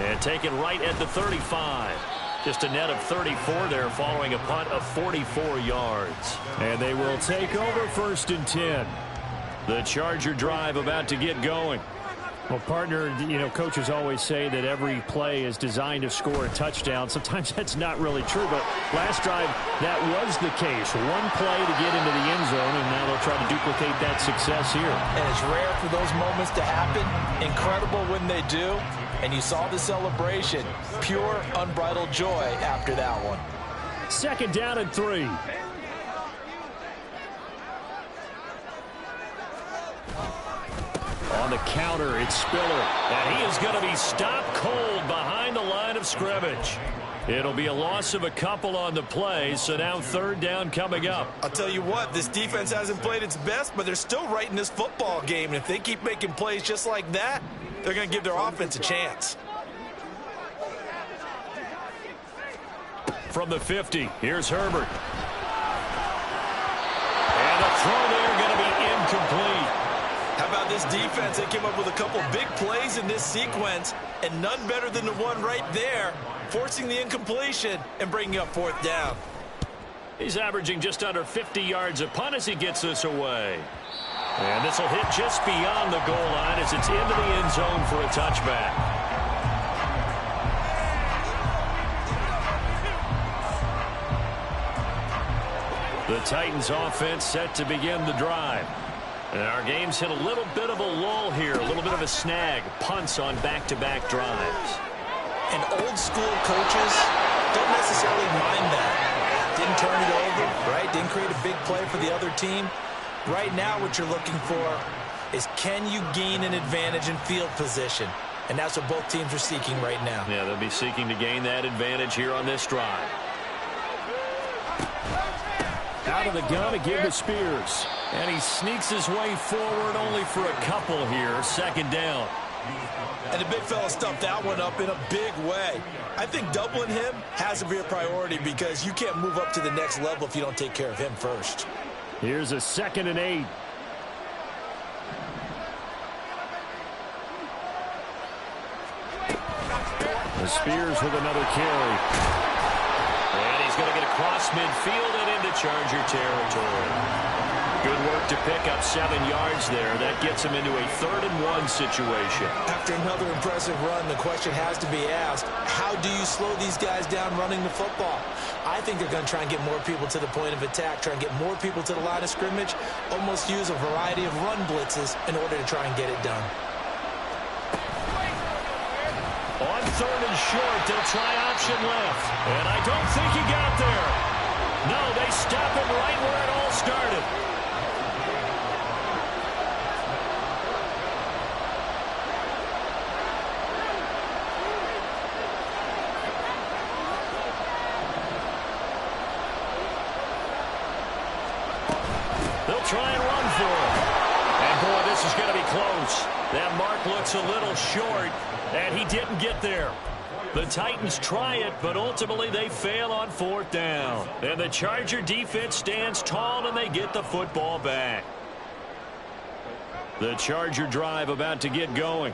And taken right at the 35. Just a net of 34 there following a punt of 44 yards. And they will take over 1st and 10. The Charger drive about to get going. Well, partner, coaches always say that every play is designed to score a touchdown. Sometimes that's not really true, but last drive, that was the case. One play to get into the end zone, and now they'll try to duplicate that success here. And it's rare for those moments to happen. Incredible when they do. And you saw the celebration. Pure, unbridled joy after that one. 2nd down and 3. On the counter, it's Spiller. And he is going to be stopped cold behind the line of scrimmage. It'll be a loss of a couple on the play, so now 3rd down coming up. I'll tell you what, this defense hasn't played its best, but they're still right in this football game. And if they keep making plays just like that, they're going to give their offense a chance. From the 50, here's Herbert. And a throw there going to be incomplete. How about this defense? They came up with a couple big plays in this sequence, and none better than the one right there, forcing the incompletion and bringing up 4th down. He's averaging just under 50 yards a punt as he gets this away. And this will hit just beyond the goal line as it's into the end zone for a touchback. The Titans offense set to begin the drive. And our game's hit a little bit of a lull here, a little bit of a snag. Punts on back-to-back drives. And old-school coaches don't necessarily mind that. Didn't turn it over, right? Didn't create a big play for the other team. Right now what you're looking for is can you gain an advantage in field position? And that's what both teams are seeking right now. Yeah, they'll be seeking to gain that advantage here on this drive. Out of the gun to give to Spears. And he sneaks his way forward only for a couple here. Second down. And the big fella stuffed that one up in a big way. I think doubling him has to be a priority because you can't move up to the next level if you don't take care of him first. Here's a 2nd and 8. Spears with another carry. And he's going to get across midfield and into Charger territory. Good work to pick up 7 yards there. That gets him into a 3rd and 1 situation. After another impressive run, the question has to be asked, how do you slow these guys down running the football? I think they're going to try and get more people to the point of attack, try and get more people to the line of scrimmage, almost use a variety of run blitzes in order to try and get it done. On 3rd and short, they'll try option left. And I don't think he got there. No, they stop him right where it all started. They'll try and run for it. And boy, this is going to be close. That mark looks a little short. And he didn't get there. The Titans try it, but ultimately they fail on 4th down. And the Charger defense stands tall, and they get the football back. The Charger drive about to get going.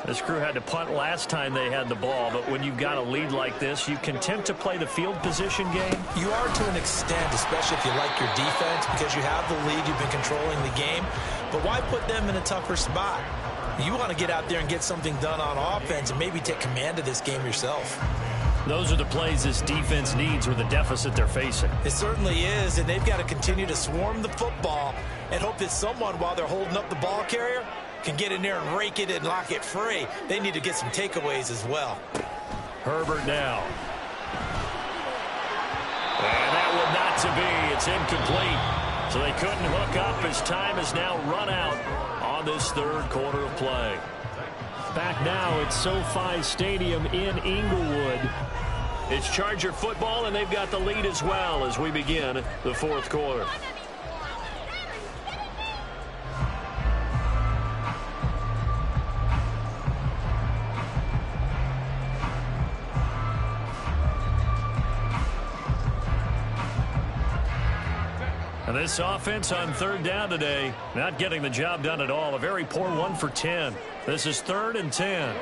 This crew had to punt last time they had the ball, but when you've got a lead like this, you content to play the field position game? You are to an extent, especially if you like your defense, because you have the lead, you've been controlling the game. But why put them in a tougher spot? You want to get out there and get something done on offense and maybe take command of this game yourself. Those are the plays this defense needs with the deficit they're facing. It certainly is, and they've got to continue to swarm the football and hope that someone, while they're holding up the ball carrier, can get in there and rake it and lock it free. They need to get some takeaways as well. Herbert now. And that would not to be. It's incomplete. So they couldn't hook up as time is now run out on this 3rd quarter of play. Back now at SoFi Stadium in Inglewood. It's Charger football, and they've got the lead as well as we begin the 4th quarter. And this offense on 3rd down today, not getting the job done at all. A very poor 1 for 10. This is 3rd and 10.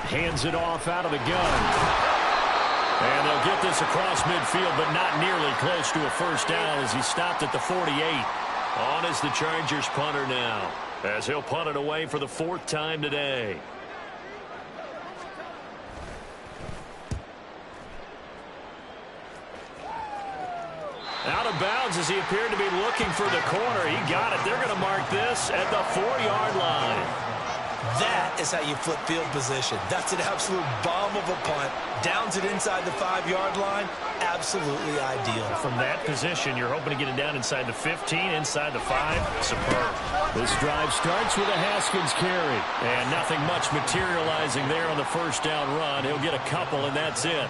Hands it off out of the gun. And they'll get this across midfield, but not nearly close to a 1st down as he stopped at the 48. On is the Chargers punter now, as he'll punt it away for the 4th time today. Out of bounds as he appeared to be looking for the corner. He got it. They're going to mark this at the 4-yard line. That is how you flip field position. That's an absolute bomb of a punt. Downs it inside the 5-yard line. Absolutely ideal. From that position, you're hoping to get it down inside the 15, inside the 5. Superb. This drive starts with a Haskins carry. And nothing much materializing there on the 1st down run. He'll get a couple, and that's it.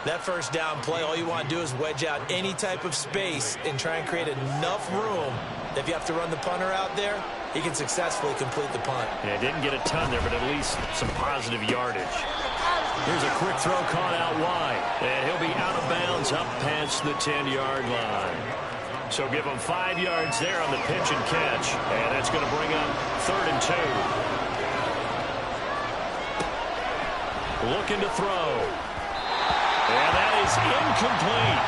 That 1st down play, all you want to do is wedge out any type of space and try and create enough room that if you have to run the punter out there, he can successfully complete the punt. Yeah, didn't get a ton there, but at least some positive yardage. Here's a quick throw caught out wide, and he'll be out of bounds up past the 10-yard line. So give him 5 yards there on the pitch and catch, and that's going to bring up 3rd and 2. Looking to throw. And that is incomplete.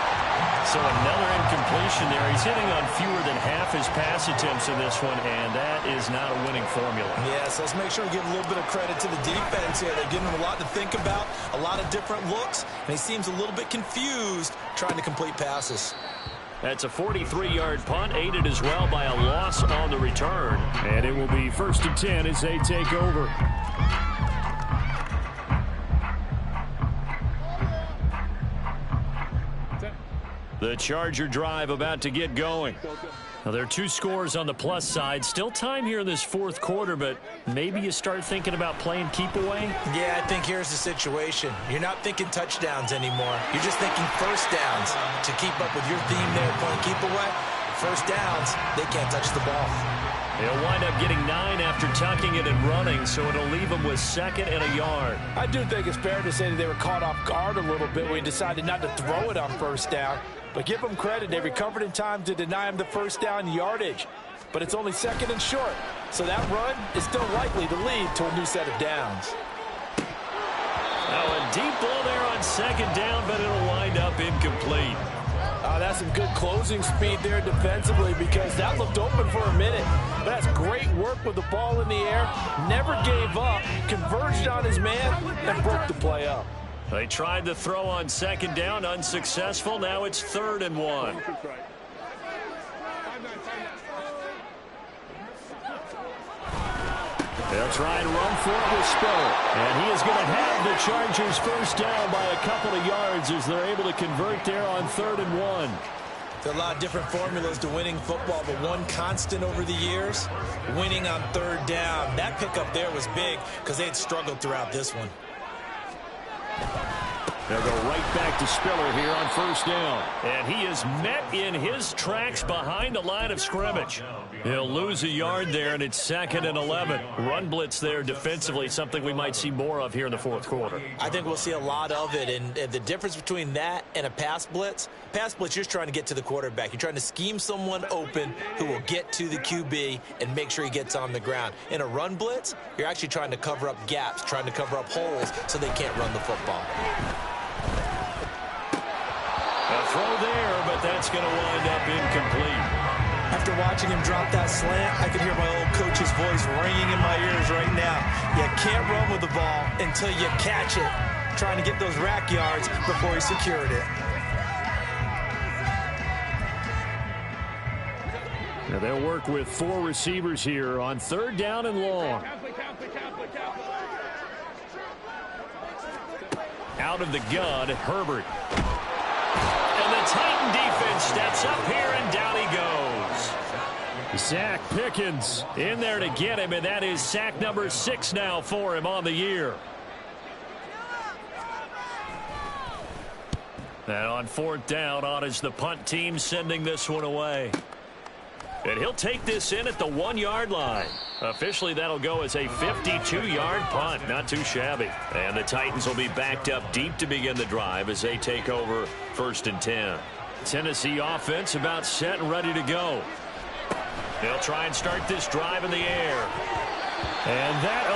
So another incompletion there. He's hitting on fewer than half his pass attempts in this one, and that is not a winning formula. Yes, let's make sure we give a little bit of credit to the defense here. They're giving him a lot to think about, a lot of different looks, and he seems a little bit confused trying to complete passes. That's a 43-yard punt, aided as well by a loss on the return. And it will be 1st and 10 as they take over. The Charger drive about to get going. Well, there are two scores on the plus side. Still time here in this fourth quarter, but maybe you start thinking about playing keep away? Yeah, I think here's the situation. You're not thinking touchdowns anymore. You're just thinking first downs. To keep up with your theme there, playing keep away, first downs, they can't touch the ball. They'll wind up getting 9 after tucking it and running, so it'll leave them with 2nd and a yard. I do think it's fair to say that they were caught off guard a little bit when he decided not to throw it on first down. But give them credit. They recovered in time to deny him the first down yardage. But it's only 2nd and short. So that run is still likely to lead to a new set of downs. Now a deep ball there on 2nd down, but it'll wind up incomplete. That's some good closing speed there defensively because that looked open for a minute. But that's great work with the ball in the air. Never gave up, converged on his man, and broke the play up. They tried to throw on 2nd down, unsuccessful. Now it's 3rd and 1. They'll try and run for it with Spiller. And he is going to have the Chargers first down by a couple of yards as they're able to convert there on 3rd and 1. There are a lot of different formulas to winning football, but one constant over the years, winning on 3rd down. That pickup there was big because they had struggled throughout this one. They'll go right back to Spiller here on first down. And he is met in his tracks behind the line of scrimmage. He'll lose a yard there, and it's 2nd and 11. Run blitz there defensively, something we might see more of here in the fourth quarter. I think we'll see a lot of it, and the difference between that and a pass blitz, you're just trying to get to the quarterback. You're trying to scheme someone open who will get to the QB and make sure he gets on the ground. In a run blitz, you're actually trying to cover up gaps, trying to cover up holes so they can't run the football. A throw there, but that's going to wind up incomplete. After watching him drop that slant, I could hear my old coach's voice ringing in my ears right now. You can't run with the ball until you catch it, trying to get those rack yards before he secured it. Now they'll work with 4 receivers here on 3rd down and long. Out of the gun, Herbert. And the Titan defense steps up here, and down he goes. Zach Pickens in there to get him, and that is sack number 6 now for him on the year. And on 4th down, on is the punt team sending this one away. And he'll take this in at the 1-yard line. Officially, that'll go as a 52-yard punt. Not too shabby. And the Titans will be backed up deep to begin the drive as they take over 1st and 10. Tennessee offense about set and ready to go. They'll try and start this drive in the air. And that,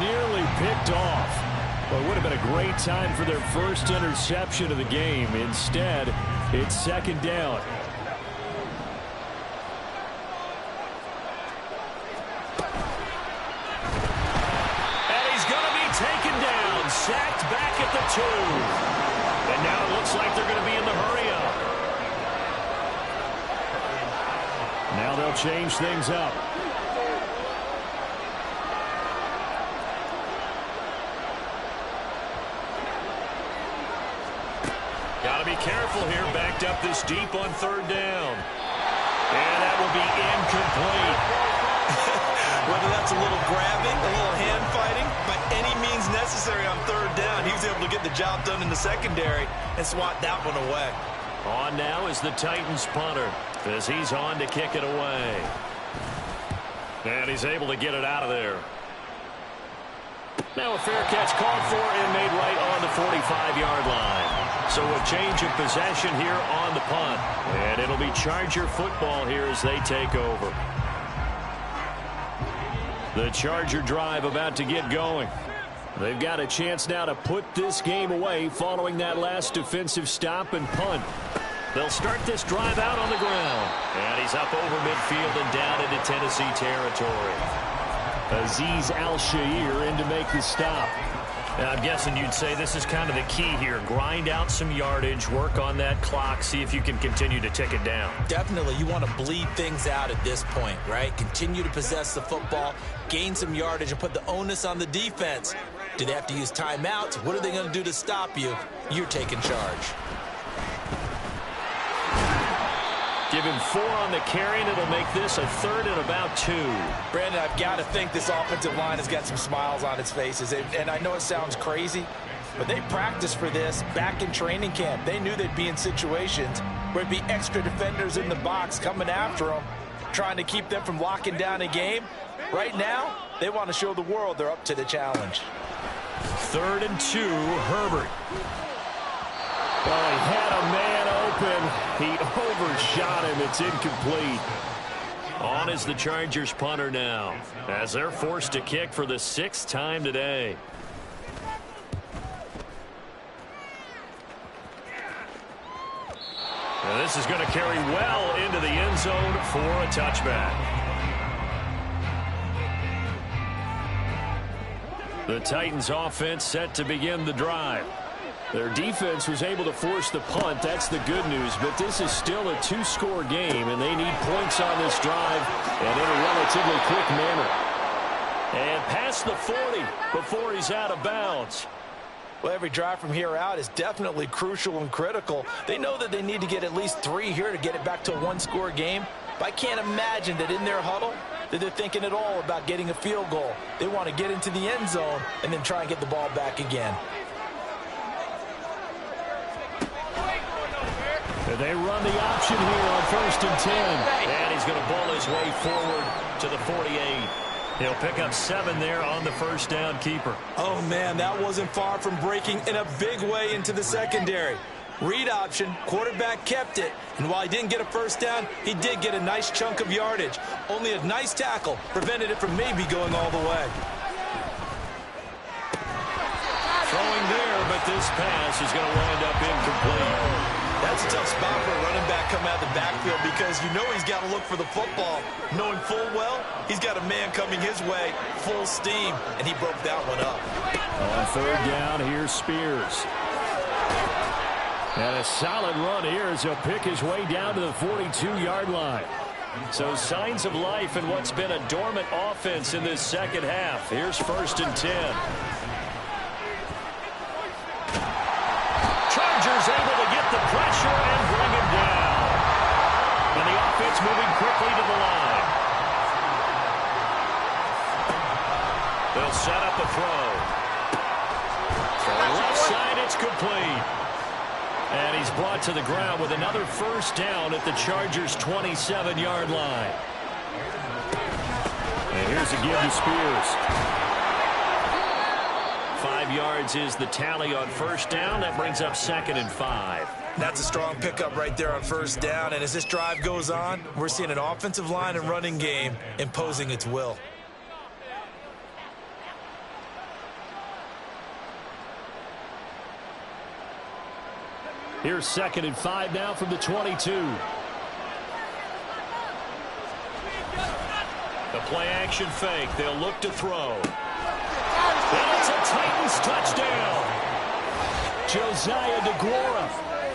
nearly picked off. Well, it would have been a great time for their first interception of the game. Instead, it's 2nd down. Taken down, sacked back at the 2. And now it looks like they're going to be in the hurry-up. Now they'll change things up. Got to be careful here, backed up this deep on 3rd down. And that will be incomplete. Whether that's a little grabbing, a little hand fighting, by any means necessary on 3rd down, he was able to get the job done in the secondary and swat that one away. On now is the Titans punter as he's on to kick it away. And he's able to get it out of there. Now a fair catch called for and made right on the 45-yard line. So a change of possession here on the punt. And it'll be Charger football here as they take over. The Charger drive about to get going. They've got a chance now to put this game away following that last defensive stop and punt. They'll start this drive out on the ground. And he's up over midfield and down into Tennessee territory. Azeez Al-Shaair in to make the stop. Now, I'm guessing you'd say this is kind of the key here. Grind out some yardage, work on that clock, see if you can continue to tick it down. Definitely. You want to bleed things out at this point, right? Continue to possess the football, gain some yardage, and put the onus on the defense. Do they have to use timeouts? What are they going to do to stop you? You're taking charge. Give him 4 on the carry, and it'll make this a 3rd and about 2. Brandon, I've got to think this offensive line has got some smiles on its faces. And I know it sounds crazy, but they practiced for this back in training camp. They knew they'd be in situations where it'd be extra defenders in the box coming after them, trying to keep them from locking down a game. Right now, they want to show the world they're up to the challenge. 3rd and 2, Herbert. Well, he had a man open. He overshot him. It's incomplete. On is the Chargers punter now, as they're forced to kick for the 6th time today. Now this is going to carry well into the end zone for a touchback. The Titans offense set to begin the drive. Their defense was able to force the punt. That's the good news. But this is still a 2-score game, and they need points on this drive and in a relatively quick manner. And past the 40 before he's out of bounds. Well, every drive from here out is definitely crucial and critical. They know that they need to get at least 3 here to get it back to a 1-score game. But I can't imagine that in their huddle that they're thinking at all about getting a field goal. They want to get into the end zone and then try and get the ball back again. They run the option here on 1st and 10. And he's going to ball his way forward to the 48. He'll pick up 7 there on the 1st down keeper. Oh, man, that wasn't far from breaking in a big way into the secondary. Read option, quarterback kept it. And while he didn't get a 1st down, he did get a nice chunk of yardage. Only a nice tackle prevented it from maybe going all the way. Throwing there, but this pass is going to wind up incomplete. That's a tough spot for a running back coming out of the backfield because you know he's got to look for the football, knowing full well he's got a man coming his way, full steam, and he broke that one up. On 3rd down, here's Spears. And a solid run here as he'll pick his way down to the 42-yard line. So signs of life in what's been a dormant offense in this second half. Here's 1st and 10. Chargers able to get the pressure and bring him down. And the offense moving quickly to the line. They'll set up a throw. To the left side, it's complete. And he's brought to the ground with another 1st down at the Chargers' 27-yard line. And here's a give to Spears. 5 yards is the tally on 1st down. That brings up 2nd and 5. That's a strong pickup right there on 1st down. And as this drive goes on, we're seeing an offensive line and running game imposing its will. Here's 2nd and 5 now from the 22. The play action fake. They'll look to throw. And it's a Titans touchdown. Josiah DeGuara,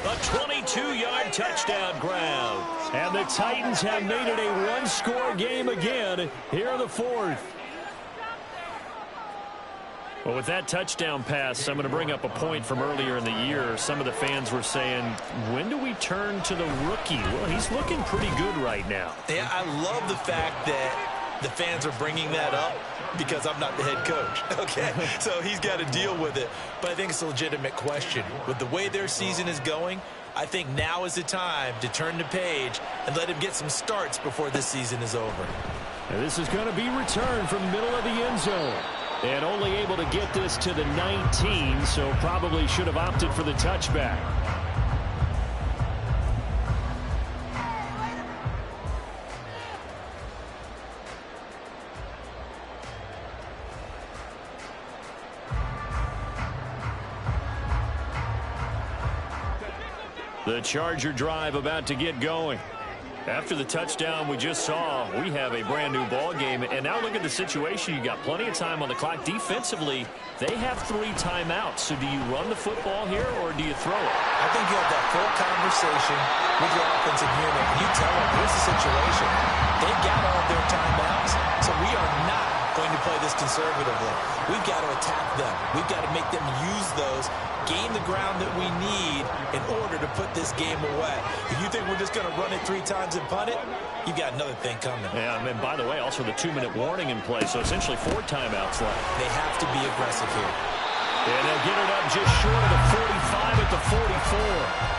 a 22-yard touchdown grab. And the Titans have made it a 1-score game again here in the 4th. Well, with that touchdown pass, I'm going to bring up a point from earlier in the year. Some of the fans were saying, when do we turn to the rookie? Well, he's looking pretty good right now. Yeah, I love the fact that the fans are bringing that up because I'm not the head coach, okay? So he's got to deal with it. But I think it's a legitimate question. With the way their season is going, I think now is the time to turn the page and let him get some starts before this season is over. And this is going to be returned from the middle of the end zone. And only able to get this to the 19, so probably should have opted for the touchback. The Charger drive about to get going. After the touchdown we just saw, we have a brand new ball game. And now look at the situation. You got plenty of time on the clock. Defensively, they have 3 timeouts. So do you run the football here or do you throw it? I think you have that full conversation with your offensive unit. You tell them, here's the situation. They've got all of their timeouts, so we are not going to play this conservatively. We've got to attack them. We've got to make them use those, gain the ground that we need in order to put this game away. If you think we're just going to run it 3 times and punt it, you've got another thing coming. Yeah, and by the way, also the 2-minute warning in play, so essentially 4 timeouts left. They have to be aggressive here. And they'll get it up just short of the 45 at the 44.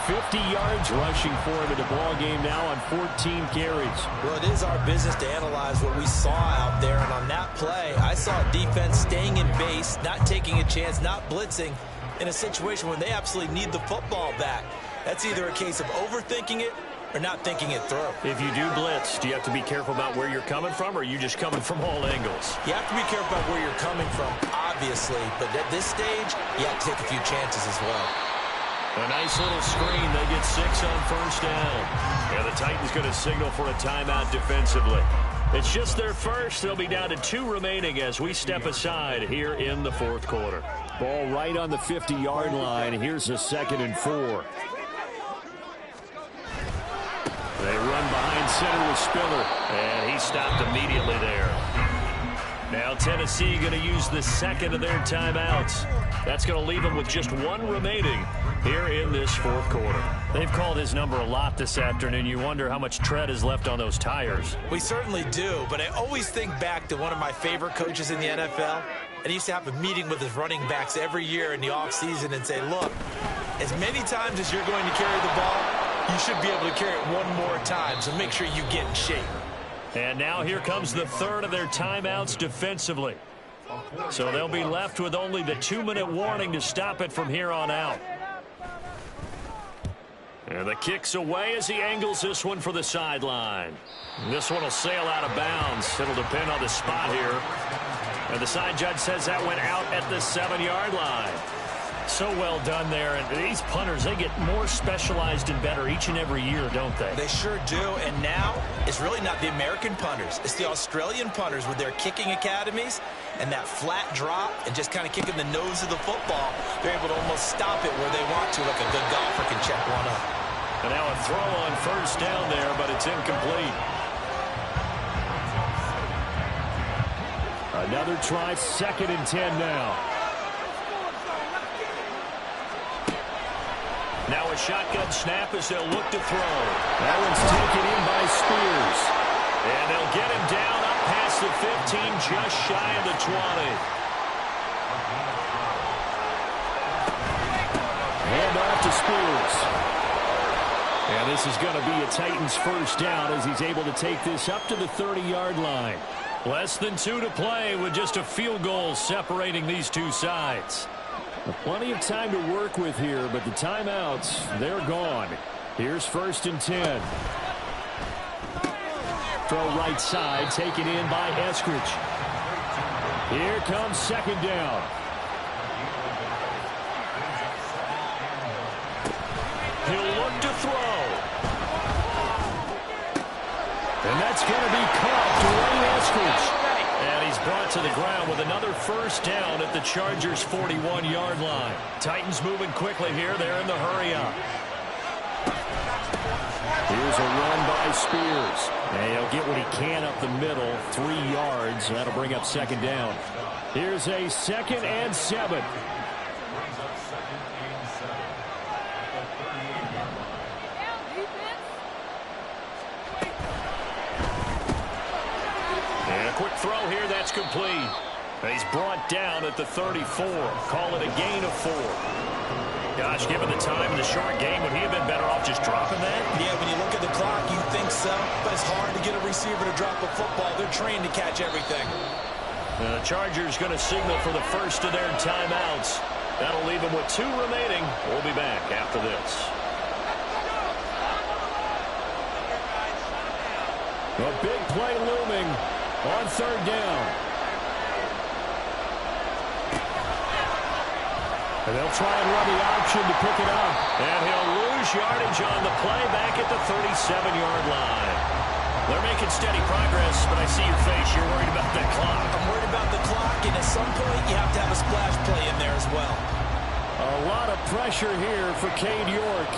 50 yards rushing for him in the ball game now on 14 carries. Well, it is our business to analyze what we saw out there, and on that play, I saw defense staying in base, not taking a chance, not blitzing in a situation where they absolutely need the football back. That's either a case of overthinking it or not thinking it through. If you do blitz, do you have to be careful about where you're coming from, or are you just coming from all angles? You have to be careful about where you're coming from, obviously, but at this stage, you have to take a few chances as well. A nice little screen. They get 6 on first down. And the Titans going to signal for a timeout defensively. It's just their first. They'll be down to 2 remaining as we step aside here in the 4th quarter. Ball right on the 50-yard line. Here's a 2nd and 4. They run behind center with Spiller. And he stopped immediately there. Now Tennessee going to use the 2nd of their timeouts. That's going to leave them with just 1 remaining here in this 4th quarter. They've called his number a lot this afternoon. You wonder how much tread is left on those tires. We certainly do, but I always think back to one of my favorite coaches in the NFL, and he used to have a meeting with his running backs every year in the offseason and say, look, as many times as you're going to carry the ball, you should be able to carry it 1 more time, so make sure you get in shape. And now here comes the 3rd of their timeouts defensively. So they'll be left with only the 2-minute warning to stop it from here on out. And the kick's away as he angles this one for the sideline. This one will sail out of bounds. It'll depend on the spot here. And the side judge says that went out at the 7-yard line. So well done there. And these punters, they get more specialized and better each and every year, don't they? They sure do. And now it's really not the American punters. It's the Australian punters with their kicking academies and that flat drop and just kind of kicking the nose of the football. They're able to almost stop it where they want to, like a good golfer can check one up. And now a throw on first down there, but it's incomplete. Another try, 2nd and 10 now. Now a shotgun snap as they'll look to throw. That one's taken in by Spears. And they'll get him down up past the 15, just shy of the 20. Hand off to Spears. And this is going to be a Titans first down as he's able to take this up to the 30-yard line. Less than 2 to play with just a field goal separating these two sides. Plenty of time to work with here, but the timeouts, they're gone. Here's 1st and 10. Throw right side, taken in by Eskridge. Here comes 2nd down. He'll look to throw. And that's going to be caught. Dwayne Eskridge. And he's brought to the ground with another first down at the Chargers' 41-yard line. Titans moving quickly here. They're in the hurry-up. Here's a run by Spears. And he'll get what he can up the middle, 3 yards. That'll bring up 2nd down. Here's a 2nd and 7. Quick throw here, that's complete. He's brought down at the 34. Call it a gain of 4. Gosh, given the time in the short game, would he have been better off just dropping that? Yeah, when you look at the clock, you think so. But it's hard to get a receiver to drop a football. They're trained to catch everything. The Chargers going to signal for the first of their timeouts. That'll leave them with 2 remaining. We'll be back after this. A big play looming on 3rd down. And they'll try and run the option to pick it up. And he'll lose yardage on the play back at the 37-yard line. They're making steady progress, but I see your face. You're worried about that clock. I'm worried about the clock, and at some point you have to have a splash play in there as well. A lot of pressure here for Cade York.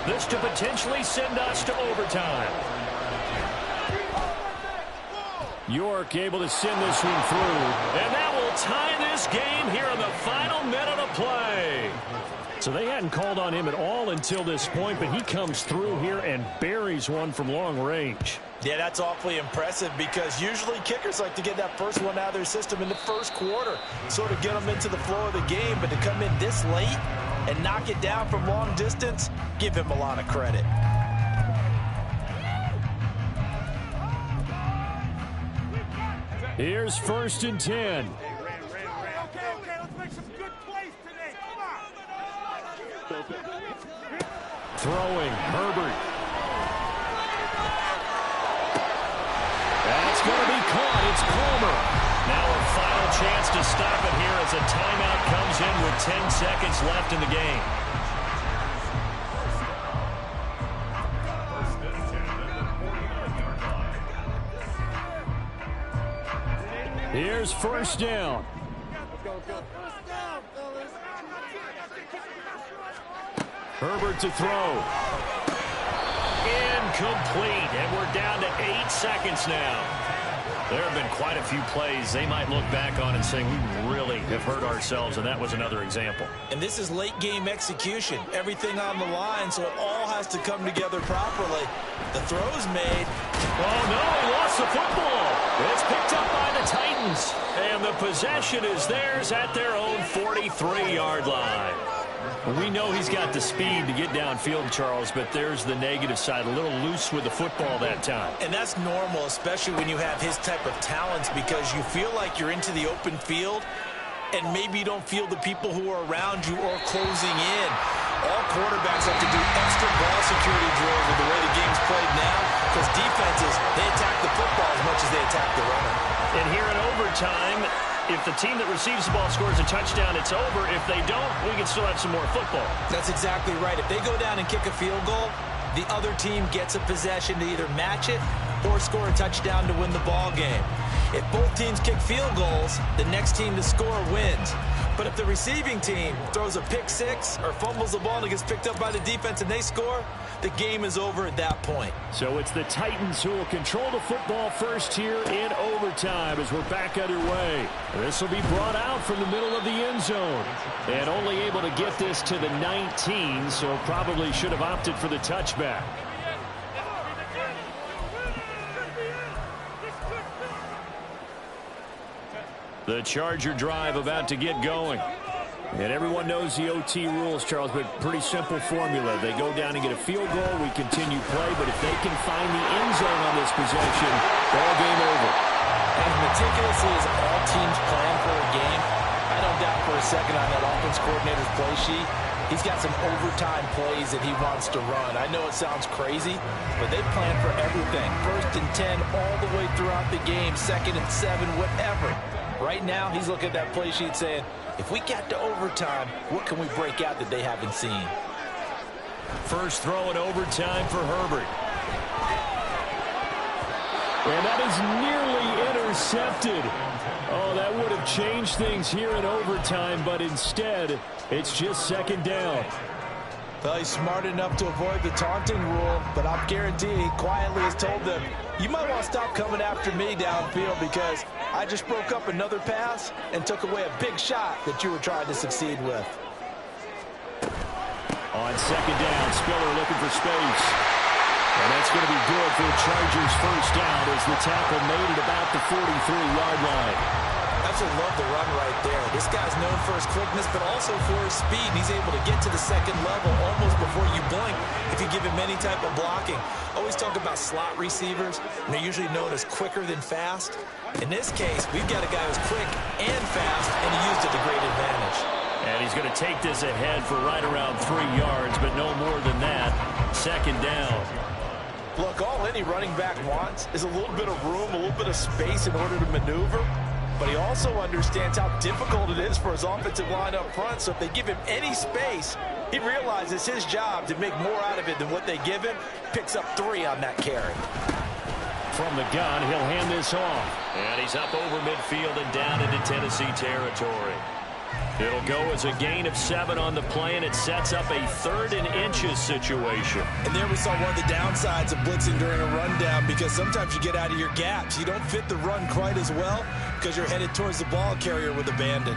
This to potentially send us to overtime. York able to send this one through. And that will tie this game here in the final minute of play. So they hadn't called on him at all until this point, but he comes through here and buries one from long range. Yeah, that's awfully impressive because usually kickers like to get that first one out of their system in the first quarter, sort of get them into the flow of the game, but to come in this late and knock it down from long distance, give him a lot of credit. Here's 1st and 10. Okay, let's make some good plays today. Come on. Throwing, Herbert. That's going to be caught. It's Palmer. Now a final chance to stop it here as a timeout comes in with 10 seconds left in the game. Here's 1st down. Herbert to throw. Incomplete, and we're down to 8 seconds now. There have been quite a few plays they might look back on and say, we really have hurt ourselves, and that was another example. And this is late game execution. Everything on the line, so it all has to come together properly. The throw's made. Oh, no, he lost the football. It's picked up by the Titans, and the possession is theirs at their own 43-yard line. We know he's got the speed to get downfield, Charles, but there's the negative side, a little loose with the football that time. And that's normal, especially when you have his type of talents, because you feel like you're into the open field and maybe you don't feel the people who are around you or closing in. All quarterbacks have to do extra ball security drills with the way the game's played now, because defenses, they attack the football as much as they attack the runner. And here in overtime, if the team that receives the ball scores a touchdown, it's over. If they don't, we can still have some more football. That's exactly right. If they go down and kick a field goal, the other team gets a possession to either match it or score a touchdown to win the ball game. If both teams kick field goals, the next team to score wins. But if the receiving team throws a pick six or fumbles the ball and it gets picked up by the defense and they score, the game is over at that point. So it's the Titans who will control the football first here in overtime as we're back underway. This will be brought out from the middle of the end zone. And only able to get this to the 19, so probably should have opted for the touchback. The Charger drive about to get going. And everyone knows the OT rules, Charles, but pretty simple formula. They go down and get a field goal, we continue play, but if they can find the end zone on this possession, ball game over. As meticulously as all teams plan for a game, I don't doubt for a second on that offense coordinator's play sheet, he's got some overtime plays that he wants to run. I know it sounds crazy, but they plan for everything. 1st and 10 all the way throughout the game, 2nd and 7, whatever. Right now, he's looking at that play sheet saying, if we get to overtime, what can we break out that they haven't seen? First throw in overtime for Herbert. And that is nearly intercepted. Oh, that would have changed things here in overtime, but instead, it's just 2nd down. Well, he's smart enough to avoid the taunting rule, but I'm guaranteeing he quietly has told them, you might want to stop coming after me downfield because I just broke up another pass and took away a big shot that you were trying to succeed with. On 2nd down, Spiller looking for space. And that's going to be good for the Chargers' first down as the tackle made it about the 43-yard line. Absolutely love the run right there. This guy's known for his quickness, but also for his speed. He's able to get to the 2nd level almost before you blink if you give him any type of blocking. Always talk about slot receivers, and they're usually known as quicker than fast. In this case, we've got a guy who's quick and fast, and he used it to great advantage. And he's going to take this ahead for right around 3 yards, but no more than that. 2nd down. Look, all any running back wants is a little bit of room, a little bit of space in order to maneuver. But he also understands how difficult it is for his offensive line up front. So if they give him any space, he realizes his job to make more out of it than what they give him. Picks up 3 on that carry. From the gun, he'll hand this off. And he's up over midfield and down into Tennessee territory. It'll go as a gain of 7 on the play, and it sets up a 3rd and inches situation. And there we saw one of the downsides of blitzing during a rundown, because sometimes you get out of your gaps. You don't fit the run quite as well because you're headed towards the ball carrier with abandon.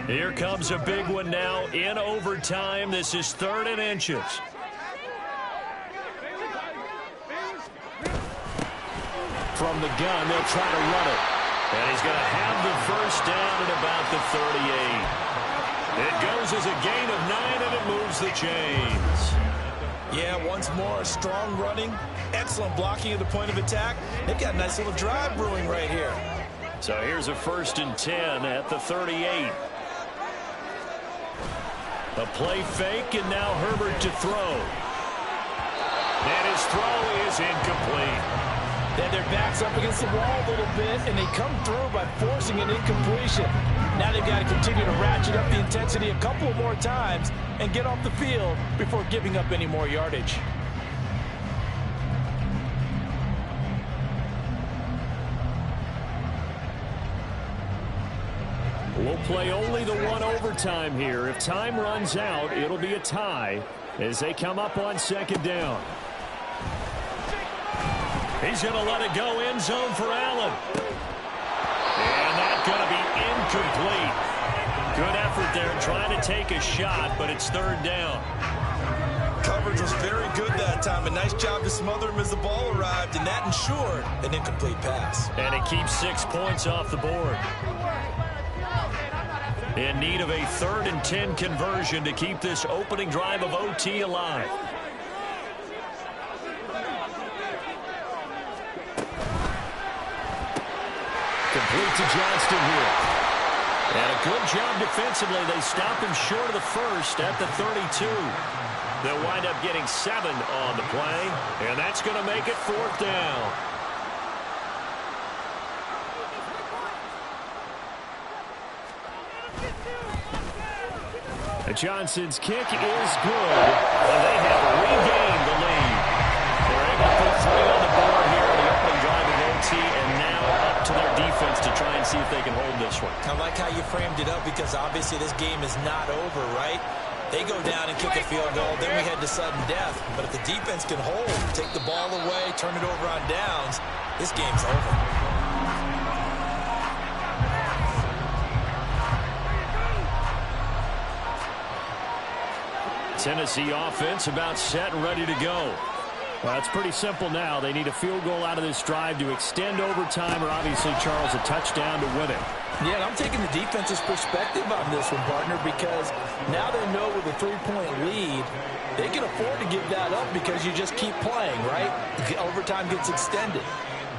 Here comes a big one now in overtime. This is 3rd and inches. From the gun, they'll try to run it. And he's going to have the first down at about the 38. It goes as a gain of 9, and it moves the chains. Yeah, once more, strong running, excellent blocking at the point of attack. They've got a nice little drive brewing right here. So here's a 1st and 10 at the 38. A play fake, and now Herbert to throw. And his throw is incomplete. Then their back's up against the wall a little bit, and they come through by forcing an incompletion. Now they've got to continue to ratchet up the intensity a couple more times and get off the field before giving up any more yardage. We'll play only the one overtime here. If time runs out, it'll be a tie as they come up on 2nd down. He's going to let it go end zone for Allen. And that's going to be incomplete. Good effort there trying to take a shot, but it's 3rd down. Coverage was very good that time. A nice job to smother him as the ball arrived, and that ensured an incomplete pass. And it keeps 6 points off the board. In need of a 3rd and 10 conversion to keep this opening drive of OT alive. Complete to Johnston here. And a good job defensively. They stop him short of the first at the 32. They'll wind up getting 7 on the play, and that's going to make it 4th down. Johnson's kick is good, and they have regained the lead. They're able to put 3 on the board here in the opening drive of OT, and now up to their defense to try and see if they can hold this one. I like how you framed it up, because obviously this game is not over, right? They go down and kick a field goal, then we head to sudden death. But if the defense can hold, take the ball away, turn it over on downs, this game's over. Tennessee offense about set and ready to go. Well, it's pretty simple now. They need a field goal out of this drive to extend overtime, or obviously, Charles, a touchdown to win it. Yeah, and I'm taking the defense's perspective on this one, partner, because now they know with a 3-point lead, they can afford to give that up because you just keep playing, right? Overtime gets extended.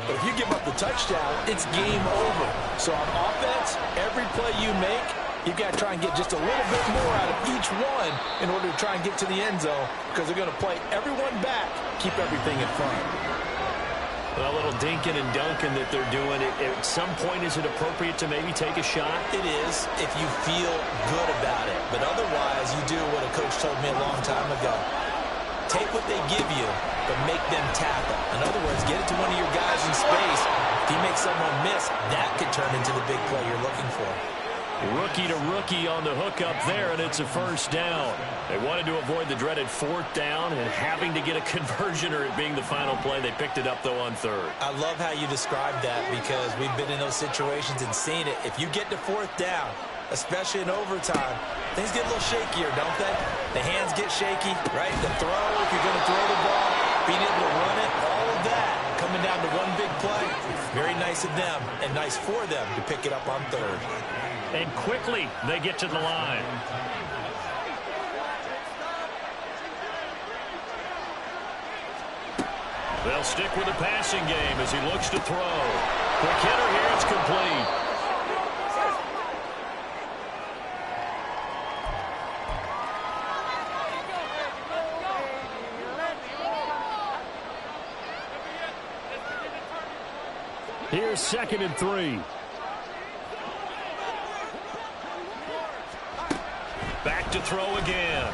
But if you give up the touchdown, it's game over. So on offense, every play you make, you've got to try and get just a little bit more out of each one in order to try and get to the end zone, because they're going to play everyone back, keep everything in front. Well, a little dinking and dunking that they're doing. At some point, is it appropriate to maybe take a shot? It is if you feel good about it. But otherwise, you do what a coach told me a long time ago. Take what they give you, but make them tackle. In other words, get it to one of your guys in space. If you make someone miss, that could turn into the big play you're looking for. Rookie to rookie on the hook up there, and it's a 1st down. They wanted to avoid the dreaded 4th down and having to get a conversion or it being the final play. They picked it up, though, on 3rd. I love how you described that, because we've been in those situations and seen it. If you get to 4th down, especially in overtime, things get a little shakier, don't they? The hands get shaky, right? The throw, if you're going to throw the ball, being able to run it, all of that coming down to one big play. Very nice of them and nice for them to pick it up on 3rd. And quickly, they get to the line. They'll stick with the passing game as he looks to throw. Quick hitter here, it's complete. Here's 2nd and 3. Back to throw again.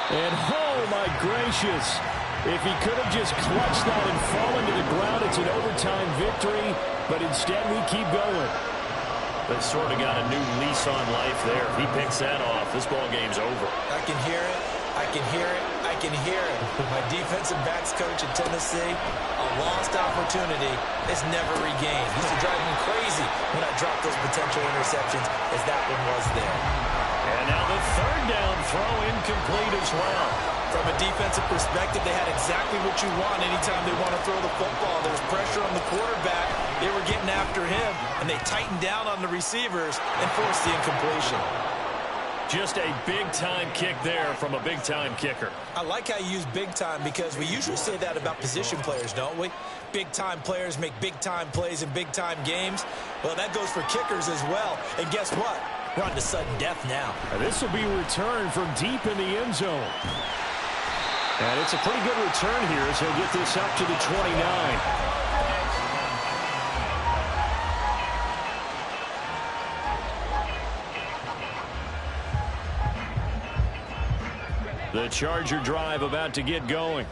And oh my gracious, If he could have just clutched that and fallen to the ground, it's an overtime victory, but instead we keep going. They sort of got a new lease on life there. If he picks that off, this ball game's over. I can hear it. I can hear it. I can hear it. My defensive backs coach at Tennessee, a lost opportunity is never regained. He used to drive me crazy when I dropped those potential interceptions, as that one was there. And now the third down throw incomplete as well. From a defensive perspective, they had exactly what you want anytime they want to throw the football. There's pressure on the quarterback. They were getting after him, and they tightened down on the receivers and forced the incompletion. Just a big-time kick there from a big-time kicker. I like how you use big-time because we usually say that about position players, don't we? Big-time players make big-time plays in big-time games. Well, that goes for kickers as well. And guess what? We're on to sudden death now. This will be returned from deep in the end zone. And it's a pretty good return here as he'll get this up to the 29. The Charger drive about to get going.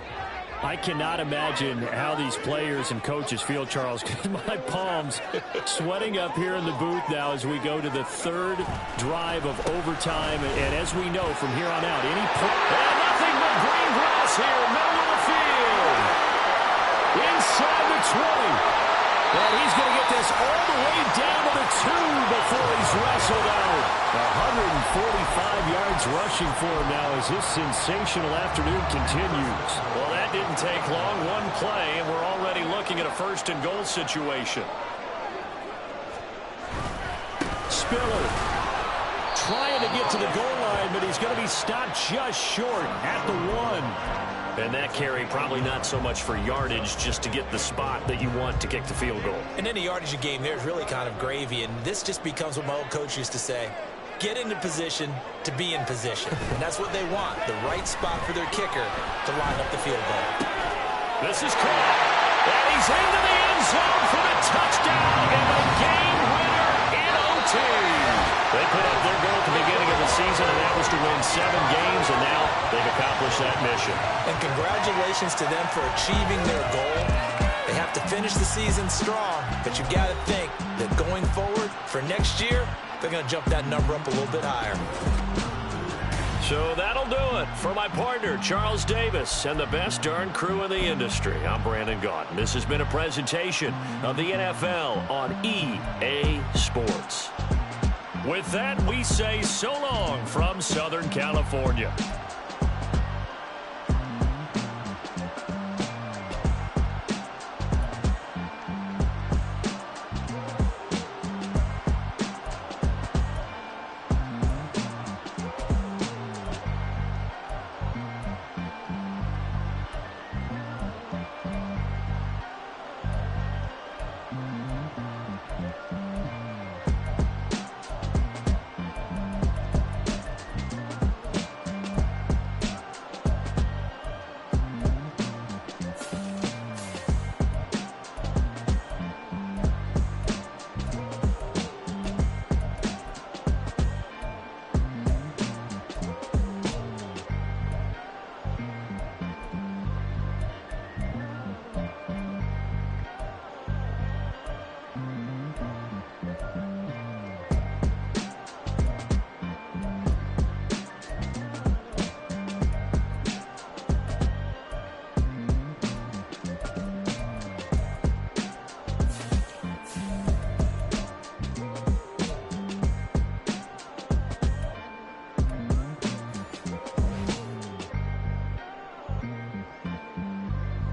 I cannot imagine how these players and coaches feel, Charles, because my palms sweating up here in the booth now as we go to the third drive of overtime. And as we know from here on out, any point, and nothing but green grass here, middle of the field. Inside the 20. And he's going to get this all the way down to the 2 before he's wrestled out. 145 yards rushing for him now as his sensational afternoon continues. Well, that didn't take long. One play, and we're already looking at a first-and-goal situation. Spiller trying to get to the goal line, but he's going to be stopped just short at the 1. And that carry probably not so much for yardage, just to get the spot that you want to kick the field goal. In any yardage game, there's really kind of gravy, and this just becomes what my old coach used to say. Get into position to be in position. And that's what they want, the right spot for their kicker to line up the field goal. This is caught, and he's into the end zone for the touchdown and the game winner in OT. They put up their goal at the beginning of the season, and that was to win 7 games, and now they've accomplished that mission. And congratulations to them for achieving their goal. They have to finish the season strong, but you got to think that going forward for next year, they're going to jump that number up a little bit higher. So that'll do it for my partner, Charles Davis, and the best darn crew in the industry. I'm Brandon Gaudin. This has been a presentation of the NFL on EA Sports. With that, we say so long from Southern California.